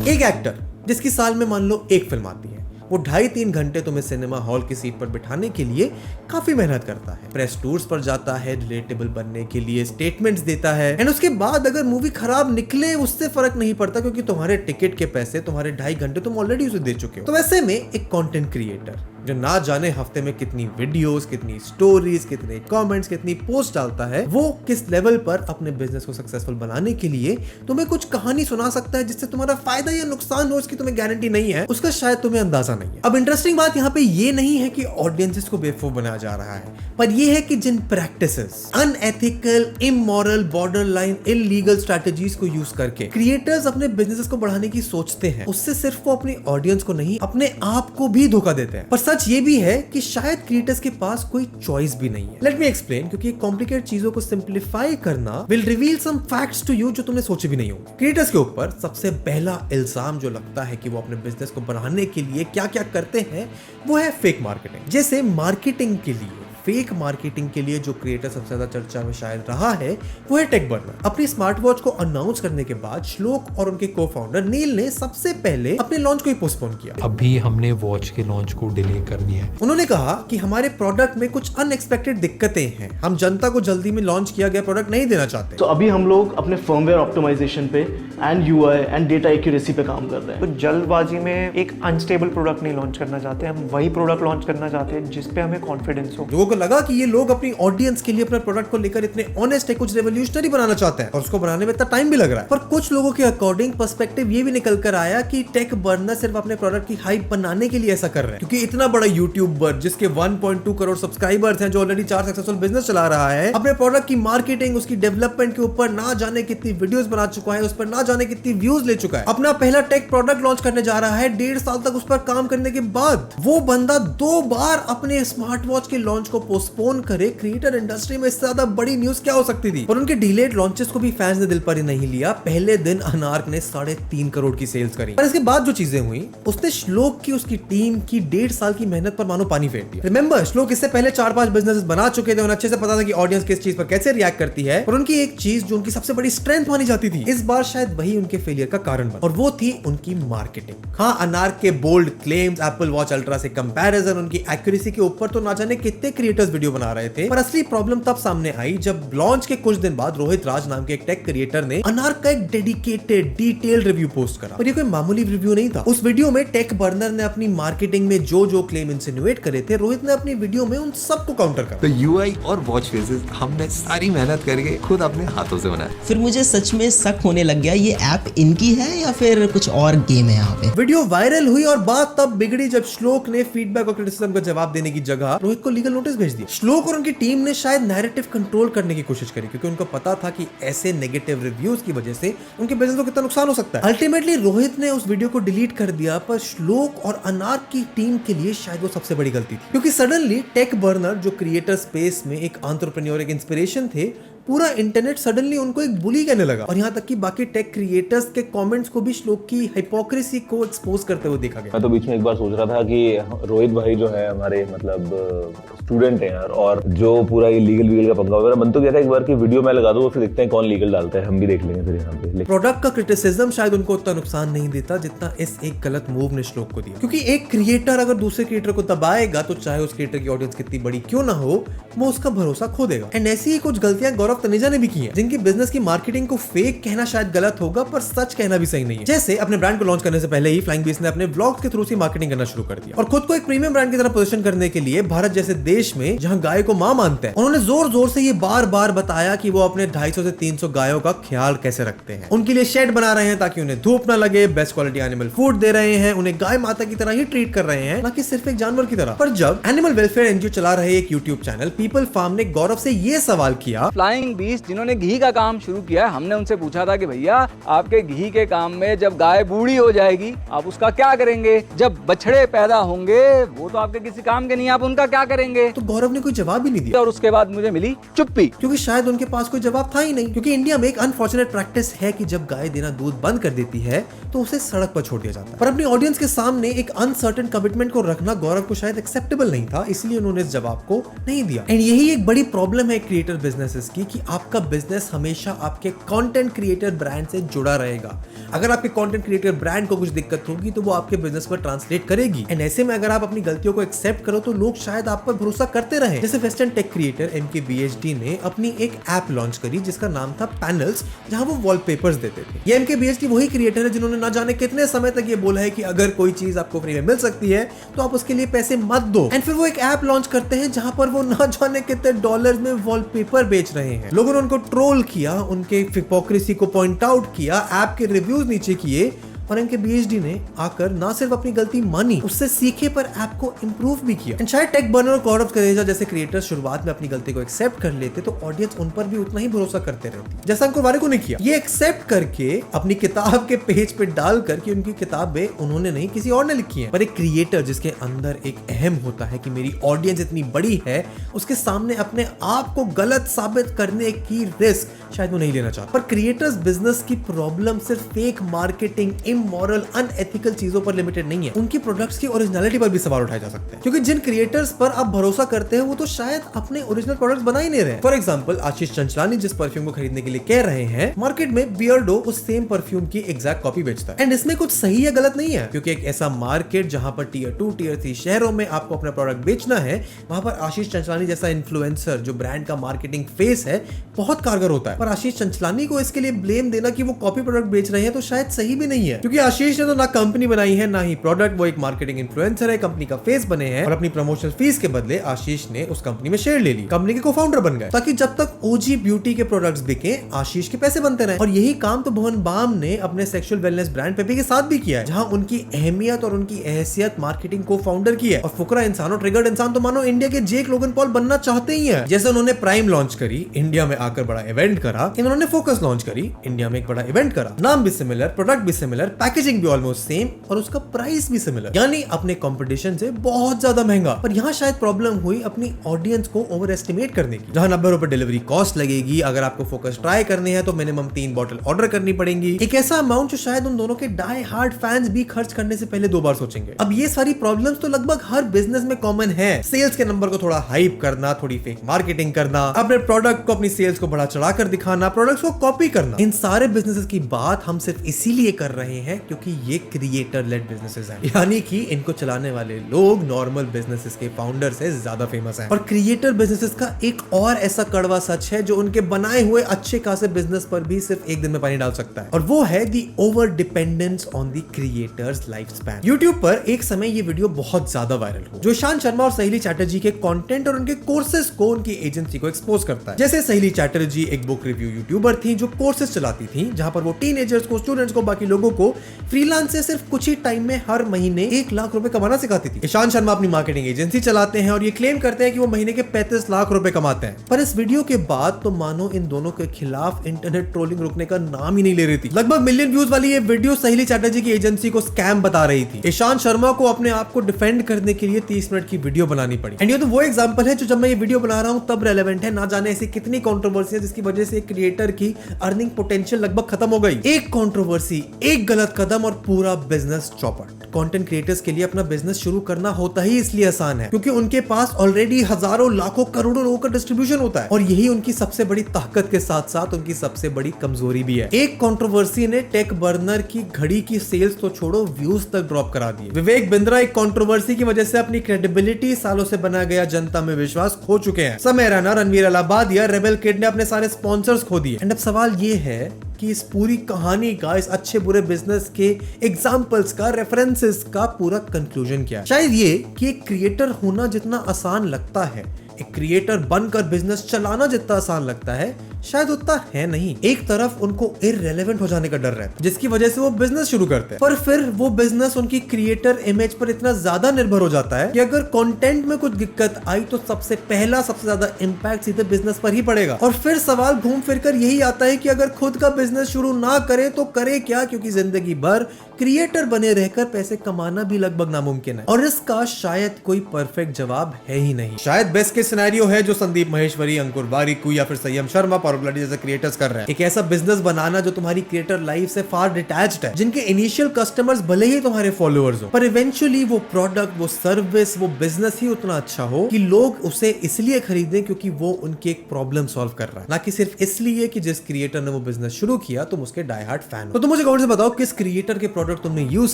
एक एक्टर जिसकी साल में मान लो एक फिल्म आती है, वो 2.5-3 घंटे तुम्हें सिनेमा हॉल की सीट पर बिठाने के लिए काफी मेहनत करता है, प्रेस टूर्स पर जाता है, रिलेटेबल बनने के लिए स्टेटमेंट्स देता है, एंड उसके बाद अगर मूवी खराब निकले उससे फर्क नहीं पड़ता, क्योंकि तुम्हारे टिकट के पैसे, तुम्हारे 2.5 घंटे तुम ऑलरेडी उसे दे चुके हो। तो वैसे में एक कंटेंट क्रिएटर जो ना जाने हफ्ते में कितनी वीडियोस, कितनी स्टोरीज, कितने कमेंट्स, कितनी पोस्ट डालता है, वो किस लेवल पर अपने बिजनेस को सक्सेसफुल बनाने के लिए तुम्हें कुछ कहानी सुना सकता है जिससे तुम्हारा फायदा या नुकसान हो इसकी तुम्हें गारंटी नहीं है, उसका शायद तुम्हें अंदाजा नहीं है। अब इंटरेस्टिंग बात यहाँ पे ये नहीं है कि ऑडियंसेस को बेवकूफ बनाया जा रहा है, पर यह है कि जिन practices, unethical, immoral, borderline, illegal strategies को यूज करके क्रिएटर्स अपने बिजनेसेस को बढ़ाने की सोचते हैं, उससे सिर्फ वो अपनी ऑडियंस को नहीं, अपने आप को भी धोखा देते हैं। पर सच ये भी है कि शायद क्रिएटर्स के पास कोई चॉइस भी नहीं है। लेट मी एक्सप्लेन, क्योंकि कॉम्प्लिकेटेड चीजों को सिंप्लीफाई करना will reveal some facts to you जो तुमने सोचे भी नहीं होंगे। क्रिएटर्स के ऊपर सबसे पहला इल्जाम जो लगता है कि वो अपने बिजनेस को बढ़ाने के लिए क्या क्या करते हैं, वो है फेक मार्केटिंग। जैसे मार्केटिंग के लिए, फेक मार्केटिंग के लिए जो क्रिएटर सबसे ज्यादा चर्चा में शायद रहा है वो है टेक बर्नर। अपनी स्मार्ट वॉच को अनाउंस करने के बाद श्लोक और उनके को-फाउंडर नील ने सबसे पहले अपने लॉन्च को ही पोस्टपोन किया। अभी हमने वॉच के लॉन्च को डिले कर दिया है। उन्होंने कहा कि हमारे प्रोडक्ट में कुछ अनएक्सपेक्टेड दिक्कतें हैं, हम जनता को जल्दी में लॉन्च किया गया प्रोडक्ट नहीं देना चाहते। तो अभी हम लोग अपने फर्मवेयर ऑप्टिमाइजेशन पे and UI and data accuracy पे काम कर रहे हैं। तो जल्दबाजी में एक अनस्टेबल प्रोडक्ट नहीं लॉन्च करना चाहते, हम वही प्रोडक्ट लॉन्च करना चाहते हैं जिस पे हमें कॉन्फिडेंस हो। लोगों को लगा कि ये लोग अपनी ऑडियंस के लिए अपने प्रोडक्ट को लेकर इतने ऑनेस्ट है, कुछ रेवोल्यूशनरी बनाना चाहते हैं, और उसको बनाने में इतना टाइम भी लग रहा है। पर कुछ लोगों के अकॉर्डिंग पर्सपेक्टिव ये भी निकल कर आया कि टेक बर्नर सिर्फ अपने प्रोडक्ट की हाइप बनाने के लिए ऐसा कर रहे हैं, क्योंकि इतना बड़ा यूट्यूबर जिसके 1.2 करोड़ सब्सक्राइबर्स हैं, जो ऑलरेडी 4 सक्सेसफुल बिजनेस चला रहा है, अपने प्रोडक्ट की मार्केटिंग, उसकी डेवलपमेंट के ऊपर ना जाने कितनी वीडियोस बना चुका है, उस पर ना जाने कितनी व्यूज ले चुका है, अपना पहला टेक प्रोडक्ट लॉन्च करने जा रहा है, 1.5 साल तक उस पर काम करने के बाद वो बंदा 2 बार अपने स्मार्ट वॉच के लॉन्च को पोस्टपोन करे, क्रिएटर इंडस्ट्री में इससे ज्यादा बड़ी न्यूज क्या हो सकती थी। और उनके डिलेड लॉन्चेस को भी फैंस ने दिल पर ही नहीं लिया। पहले दिन अनार्क ने 3.5 करोड़ की सेल्स करी। पर इसके बाद जो चीजें हुई, उसने श्लोक की, उसकी टीम की 1.5 साल की मेहनत पर मानो पानी फेर दिया। रिमेंबर, श्लोक इससे पहले 4-5 बिजनेस बना चुके थे, उन्हें अच्छे से पता था कि ऑडियंस किस चीज पर कैसे रिएक्ट करती है। और उनकी एक चीज जो उनकी सबसे बड़ी स्ट्रेंथ मानी जाती थी, इस बार शायद वही उनके फेलियर का कारण बना, और वो थी उनकी मार्केटिंग। हाँ, अनार्क के bold claims, Apple Watch Ultra से कंपैरिजन, उनकी एक्यूरेसी के ऊपर तो ना जाने कितने क्रिएटर्स वीडियो बना रहे थे। पर असली प्रॉब्लम तब सामने आई जब लॉन्च के कुछ दिन बाद रोहित राज नाम के एक टेक क्रिएटर ने अनार्क का एक डेडिकेटेड डिटेल रिव्यू पोस्ट करा। और ये कोई मामूली रिव्यू नहीं था। उस वीडियो में टेक बर्नर ने अपनी मार्केटिंग में जो जो क्लेम इंसिनुएट करे थे, रोहित ने अपनी वीडियो में उन सबको काउंटर करा। तो यूआई और वॉच फेसेस हमने सारी मेहनत करके खुद अपने हाथों से बनाया। फिर मुझे सच में शक होने लग गया, ये ऐप इनकी है या फिर कुछ और गेम है यहाँ पे। वीडियो वायरल हुई और बात तब बिगड़ी जब श्लोक ने फीडबैक और क्रिटिसिज्म का जवाब देने की जगह रोहित को लीगल नोटिस भेज दिया। श्लोक और उनकी टीम ने शायद नैरेटिव कंट्रोल करने की कोशिश करी, क्योंकि उनको पता था कि ऐसे नेगेटिव रिव्यूज की वजह से उनके बिजनेस को कितना नुकसान हो सकता है। अल्टीमेटली रोहित ने उस वीडियो को डिलीट कर दिया, पर श्लोक और अनार्क की टीम के लिए शायद वो सबसे बड़ी गलती थी, क्योंकि सडनली टेक बर्नर, जो क्रिएटर स्पेस में एक एंटरप्रेन्योर, एक इंस्पिरेशन थे, पूरा इंटरनेट सडनली उनको एक बुली कहने लगा। और यहाँ तक कि बाकी टेक क्रिएटर्स के कमेंट्स को भी श्लोक की हिपोक्रेसी को एक्सपोज करते हुए देखा गया। मैं तो बीच में एक बार सोच रहा था कि रोहित भाई जो है हमारे मतलब स्टूडेंट हैं यार, और जो पूरा ये लीगल का पंगा वगैरह, मन तो कहता है एक बार की वीडियो मैं लगा दूं, फिर देखते हैं कौन लीगल डालता है, हम भी देख लेंगे फिर यहाँ पे। प्रोडक्ट का क्रिटिसिज्म शायद उनको उतना नुकसान नहीं देता जितना इस एक गलत मूव ने श्लोक को दिया, क्योंकि एक क्रिएटर अगर दूसरे क्रिएटर को दबाएगा तो चाहे उस क्रिएटर की ऑडियंस कितनी बड़ी क्यों ना हो, वो उसका भरोसा खो देगा। एंड ऐसी ही कुछ गलतियां गौरव तनेजा ने भी की हैं, जिनकी बिजनेस की मार्केटिंग को फेक कहना शायद गलत होगा, पर सच कहना भी सही नहीं है। जैसे अपने ब्रांड को लॉन्च करने से पहले ही फ्लाइंग बीस्ट ने अपने व्लॉग्स के थ्रू से मार्केटिंग करना शुरू कर दिया, और खुद को एक प्रीमियम ब्रांड की तरह पोजीशन करने के लिए भारत जैसे देश में जहां गाय को मां मानते हैं, उन्होंने जोर जोर से ये बार बार बताया कि वो अपने 250 से 300 गायों का ख्याल कैसे रखते हैं। उनके लिए शेड बना रहे हैं ताकि उन्हें धूप ना लगे, बेस्ट क्वालिटी एनिमल फूड दे रहे हैं, उन्हें गाय माता की तरह ही ट्रीट कर रहे हैं, ना कि सिर्फ एक जानवर की तरह। पर जब एनिमल वेलफेयर एनजीओ चला रहे एक यूट्यूब चैनल पीपल फार्म ने गौरव से ये सवाल किया, फ्लाइंग बीस्ट जिन्होंने घी का काम शुरू किया है, हमने उनसे पूछा था कि भैया आपके घी के काम में जब गाय बूढ़ी हो जाएगी आप उसका क्या करेंगे, जब बछड़े पैदा होंगे वो तो आपके किसी काम के नहीं, आप उनका क्या करेंगे। तो गौरव ने कोई जवाब ही नहीं दिया, और उसके बाद मुझे मिली चुप्पी, क्योंकि शायद उनके पास कोई जवाब था ही नहीं। क्योंकि इंडिया में एक अनफॉर्चुनेट प्रैक्टिस है कि जब गाय देना दूध बंद कर देती है तो उसे सड़क पर छोड़ दिया जाता है। पर अपनी ऑडियंस के सामने एक अनसर्टेन कमिटमेंट को रखना गौरव को शायद एक्सेप्टेबल नहीं था, इसलिए उन्होंने इस जवाब को नहीं दिया। एंड यही एक बड़ी प्रॉब्लम है क्रिएटर बिजनेसेस की, कि आपका बिजनेस हमेशा आपके कंटेंट क्रिएटर ब्रांड से जुड़ा रहेगा। अगर आपके कंटेंट क्रिएटर ब्रांड को कुछ दिक्कत होगी तो वो आपके बिजनेस पर ट्रांसलेट करेगी। एंड ऐसे में अगर आप अपनी गलतियों को एक्सेप्ट करो तो लोग शायद आप पर भरोसा करते रहे। जैसे वेस्टर्न टेक क्रिएटर MKBHD ने अपनी एक ऐप लॉन्च करी जिसका नाम था पैनल्स, जहां वो वॉलपेपर्स देते थे। ये MKBHD वही क्रिएटर है जिन्होंने ना जाने कितने समय तक ये बोला है कि अगर कोई चीज आपको फ्री में मिल सकती है तो आप उसके लिए पैसे मत दो। एंड फिर वो एक ऐप लॉन्च करते हैं जहां पर वो ना जाने कितने डॉलर्स में वॉलपेपर बेच रहे हैं। लोगों ने उनको ट्रोल किया, उनके हिपोक्रेसी को पॉइंट आउट किया, ऐप के रिव्यूज नीचे किए, और MKBHD ने आकर ना सिर्फ अपनी गलती मानी, उससे सीखे, पर ऐप को इंप्रूव भी किया। एंड शायद टेक बर्नर और गौरव तनेजा जैसे क्रिएटर शुरुआत में अपनी गलती को एक्सेप्ट कर लेते तो ऑडियंस उन पर भी उतना ही भरोसा करते रहती, जैसा अंकुर वारिक ने किया। ये एक्सेप्ट करके अपनी किताब के पेज पे डालकर कि उनकी किताबें उन्होंने नहीं किसी और ने लिखी है। पर एक क्रिएटर जिसके अंदर एक अहम होता है कि मेरी ऑडियंस इतनी बड़ी है, उसके सामने अपने आप को गलत साबित करने की रिस्क शायद वो नहीं लेना चाहता। पर क्रिएटर्स बिजनेस की प्रॉब्लम सिर्फ फेक मार्केटिंग, इमोरल, अनएथिकल चीजों पर लिमिटेड नहीं है, उनकी प्रोडक्ट्स की ओरिजिनलिटी पर भी सवाल उठाए जा सकते हैं। क्योंकि जिन क्रिएटर्स पर आप भरोसा करते हैं वो तो शायद अपने ओरिजिनल प्रोडक्ट्स बना ही नहीं रहे। फॉर एग्जांपल आशीष चंचलानी जिस परफ्यूम को खरीदने के लिए कह रहे हैं, मार्केट में बियर्डो उस सेम परफ्यूम की एग्जैक्ट कॉपी बेचता है। एंड इसमें कुछ सही या गलत नहीं है, क्योंकि एक ऐसा मार्केट जहां पर टियर 2, टियर 3 शहरों में आपको अपना प्रोडक्ट बेचना है, वहां पर आशीष चंचलानी जैसा इन्फ्लुएंसर जो ब्रांड का मार्केटिंग फेस है बहुत कारगर होता है। पर आशीष चंचलानी को इसके लिए ब्लेम देना कि वो कॉपी प्रोडक्ट बेच रहे हैं तो शायद सही भी नहीं है, क्योंकि आशीष ने तो ना कंपनी बनाई है ना ही प्रोडक्ट, वो एक मार्केटिंग इन्फ्लुएंसर है, कंपनी का फेस बने हैं, और अपनी प्रमोशनल फीस के बदले आशीष ने उस कंपनी में शेयर ले ली, कंपनी के को-फाउंडर बन गए, ताकि जब तक ओजी ब्यूटी के प्रोडक्ट्स बिके आशीष के पैसे बनते रहे। और यही काम तो भुवन बाम ने अपने सेक्सुअल वेलनेस ब्रांड पेपी के साथ भी किया है, जहां उनकी अहमियत और उनकी हैसियत मार्केटिंग को-फाउंडर की है। और फुकरा इंसान और ट्रिगर्ड इंसान तो मानो इंडिया के जेक लोगन पॉल बनना चाहते ही है। जैसे उन्होंने प्राइम लॉन्च करी, इंडिया में आकर बड़ा इवेंट करा, इन्होंने फोकस लॉन्च करी, इंडिया में एक बड़ा इवेंट करा, नाम भी सिमिलर, प्रोडक्ट भी सिमिलर, पैकेजिंग भी ऑलमोस्ट सेम और उसका प्राइस भी सिमिलर, यानी अपने कंपटीशन से बहुत ज्यादा महंगा। पर यहाँ शायद प्रॉब्लम हुई अपनी ऑडियंस को ओवर एस्टिमेट करने की। जहां 90 रुपए डिलीवरी कॉस्ट लगेगी, अगर आपको फोकस ट्राई करने हैं तो मिनिमम 3 बॉटल ऑर्डर करनी पड़ेगी, एक ऐसा अमाउंट जो शायद उन दोनों के डाई हार्ड फैंस भी खर्च करने से पहले 2 बार सोचेंगे। अब ये सारी प्रॉब्लम्स तो लगभग हर बिजनेस में कॉमन है। सेल्स के नंबर को थोड़ा हाइप करना, थोड़ी फेक मार्केटिंग करना, अपने प्रोडक्ट को अपनी सेल्स को बढ़ा चढ़ा कर दिखाना, प्रोडक्ट्स को कॉपी करना। इन सारे बिजनेसेस की बात हम सिर्फ इसीलिए कर रहे हैं क्योंकि ये क्रिएटर लेड बिजनेसेस हैं, यानी कि इनको चलाने वाले लोग नॉर्मल बिजनेसेस के फाउंडर से ज्यादा फेमस हैं। और क्रिएटर बिजनेसेस का एक और ऐसा कड़वा सच है जो उनके बनाए हुए अच्छे खासे बिजनेस पर भी सिर्फ एक दिन में पानी डाल सकता है, और वो है the over dependence on the creators lifespan. YouTube पर एक समय ये वीडियो बहुत ज्यादा वायरल हुआ जो ईशान शर्मा और सहेली चैटर्जी के कंटेंट और उनके कोर्सेज को उनकी एजेंसी को एक्सपोज करता है। जैसे सहेली चैटर्जी एक बुक रिव्यू यूट्यूबर थी जो कोर्सेज चलाती थी, जहां पर वो टीनेजर्स को, स्टूडेंट्स को, बाकी लोगों को फ्रीलांस से सिर्फ कुछ ही टाइम में हर महीने 1 लाख रुपए कमाना सिखाती थी। ईशान शर्मा अपनी मार्केटिंग एजेंसी चलाते हैं और ये क्लेम करते हैं कि वो महीने के 35 लाख रुपए कमाते हैं। पर इस वीडियो के बाद तो मानो इन दोनों के खिलाफ इंटरनेट ट्रोलिंग रुकने का नाम ही नहीं ले रही थी। लगभग मिलियन व्यूज वाली ये वीडियो सहेली चैटर्जी की एजेंसी को स्कैम बता रही थी। ईशान शर्मा को अपने आप को डिफेंड करने के लिए 30 मिनट की वीडियो बनानी पड़ी। एंड ये तो वो एग्जांपल है जो जब मैं ये वीडियो बना रहा हूं तब रेलेवेंट है, ना जाने ऐसी कितनी कंट्रोवर्सी है जिसकी वजह से क्रिएटर की अर्निंग पोटेंशियल लगभग खत्म हो गई। एक कंट्रोवर्सी, एक गलत कदम और पूरा बिजनेस चौपट। कंटेंट क्रिएटर्स के लिए अपना बिजनेस शुरू करना होता ही इसलिए आसान है क्योंकि उनके पास ऑलरेडी हजारों, लाखों, करोड़ों लोगों का डिस्ट्रीब्यूशन होता है, और यही उनकी सबसे बड़ी ताकत के साथ साथ उनकी सबसे बड़ी कमजोरी भी है। एक कंट्रोवर्सी ने टेक बर्नर की घड़ी की सेल्स तो छोड़ो, व्यूज तक ड्रॉप करा दिए। विवेक बिंद्रा एक कंट्रोवर्सी की वजह से अपनी क्रेडिबिलिटी, सालों से बना गया जनता में विश्वास खो चुके हैं। समय रैना, रणवीर अलाहाबादिया, रेबेल किड ने अपने सारे स्पॉन्सर्स खो दिए। एंड अब सवाल ये है कि इस पूरी कहानी का, इस अच्छे बुरे बिजनेस के एग्जाम्पल्स का, रेफरेंसेस का पूरा कंक्लूजन क्या है? शायद ये कि एक क्रिएटर होना जितना आसान लगता है, एक क्रिएटर बनकर बिजनेस चलाना जितना आसान लगता है, शायद उतना है नहीं। एक तरफ उनको इररिलेवेंट हो जाने का डर रहता है जिसकी वजह से वो बिजनेस शुरू करते हैं, पर फिर वो बिजनेस उनकी क्रिएटर इमेज पर इतना ज्यादा निर्भर हो जाता है कि अगर कंटेंट में कुछ दिक्कत आई तो सबसे पहला, सबसे ज्यादा इंपैक्ट सीधे बिजनेस पर ही पड़ेगा। और फिर सवाल घूम फिर कर यही आता है कि अगर खुद का बिजनेस शुरू ना करे तो करे क्या, क्योंकि जिंदगी भर क्रिएटर बने रहकर पैसे कमाना भी लगभग नामुमकिन है। और इसका शायद कोई परफेक्ट जवाब है ही नहीं। शायद बेस्ट केस सिनेरियो है जो संदीप महेश्वरी, अंकुर बारिकू या फिर संयम शर्मा, जैसे क्रिएटर्स कर रहे हैं। एक ऐसा बिजनेस बनाना जो तुम्हारी क्रिएटर लाइफ से फार डिटैच्ड है, जिनके इनिशियल कस्टमर्स भले ही तुम्हारे फॉलोअर्स हो, पर इवेंचुअली वो प्रोडक्ट, वो सर्विस, वो बिजनेस ही उतना अच्छा हो कि लोग उसे इसलिए खरीदें क्योंकि वो उनकी एक प्रॉब्लम सॉल्व कर रहा है, ना कि सिर्फ इसलिए कि जिस क्रिएटर ने वो बिजनेस शुरू किया तुम उसके डाई हार्ड फैन हो। तो तुम मुझे कमेंट से बताओ किस क्रिएटर के प्रोडक्ट तुमने यूज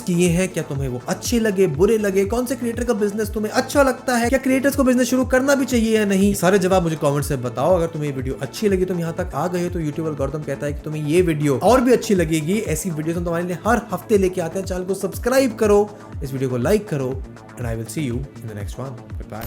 किए हैं, क्या तुम्हें वो अच्छे लगे, बुरे लगे, कौन से क्रिएटर का बिजनेस तुम्हें अच्छा लगता है, क्या क्रिएटर्स को बिजनेस शुरू करना भी चाहिए या नहीं? सारे जवाब मुझे कमेंट से बताओ। अगर तुम्हें ये वीडियो अच्छी लगी, तुम यहाँ तक आ गए तो यूट्यूबर गौतम कहता है कि तुम्हें ये वीडियो और भी अच्छी लगेगी। ऐसी वीडियो हम तुम्हारे लिए हर हफ्ते लेके आते हैं। चैनल को सब्सक्राइब करो, इस वीडियो को लाइक करो, and I will see you in the next one. Good bye.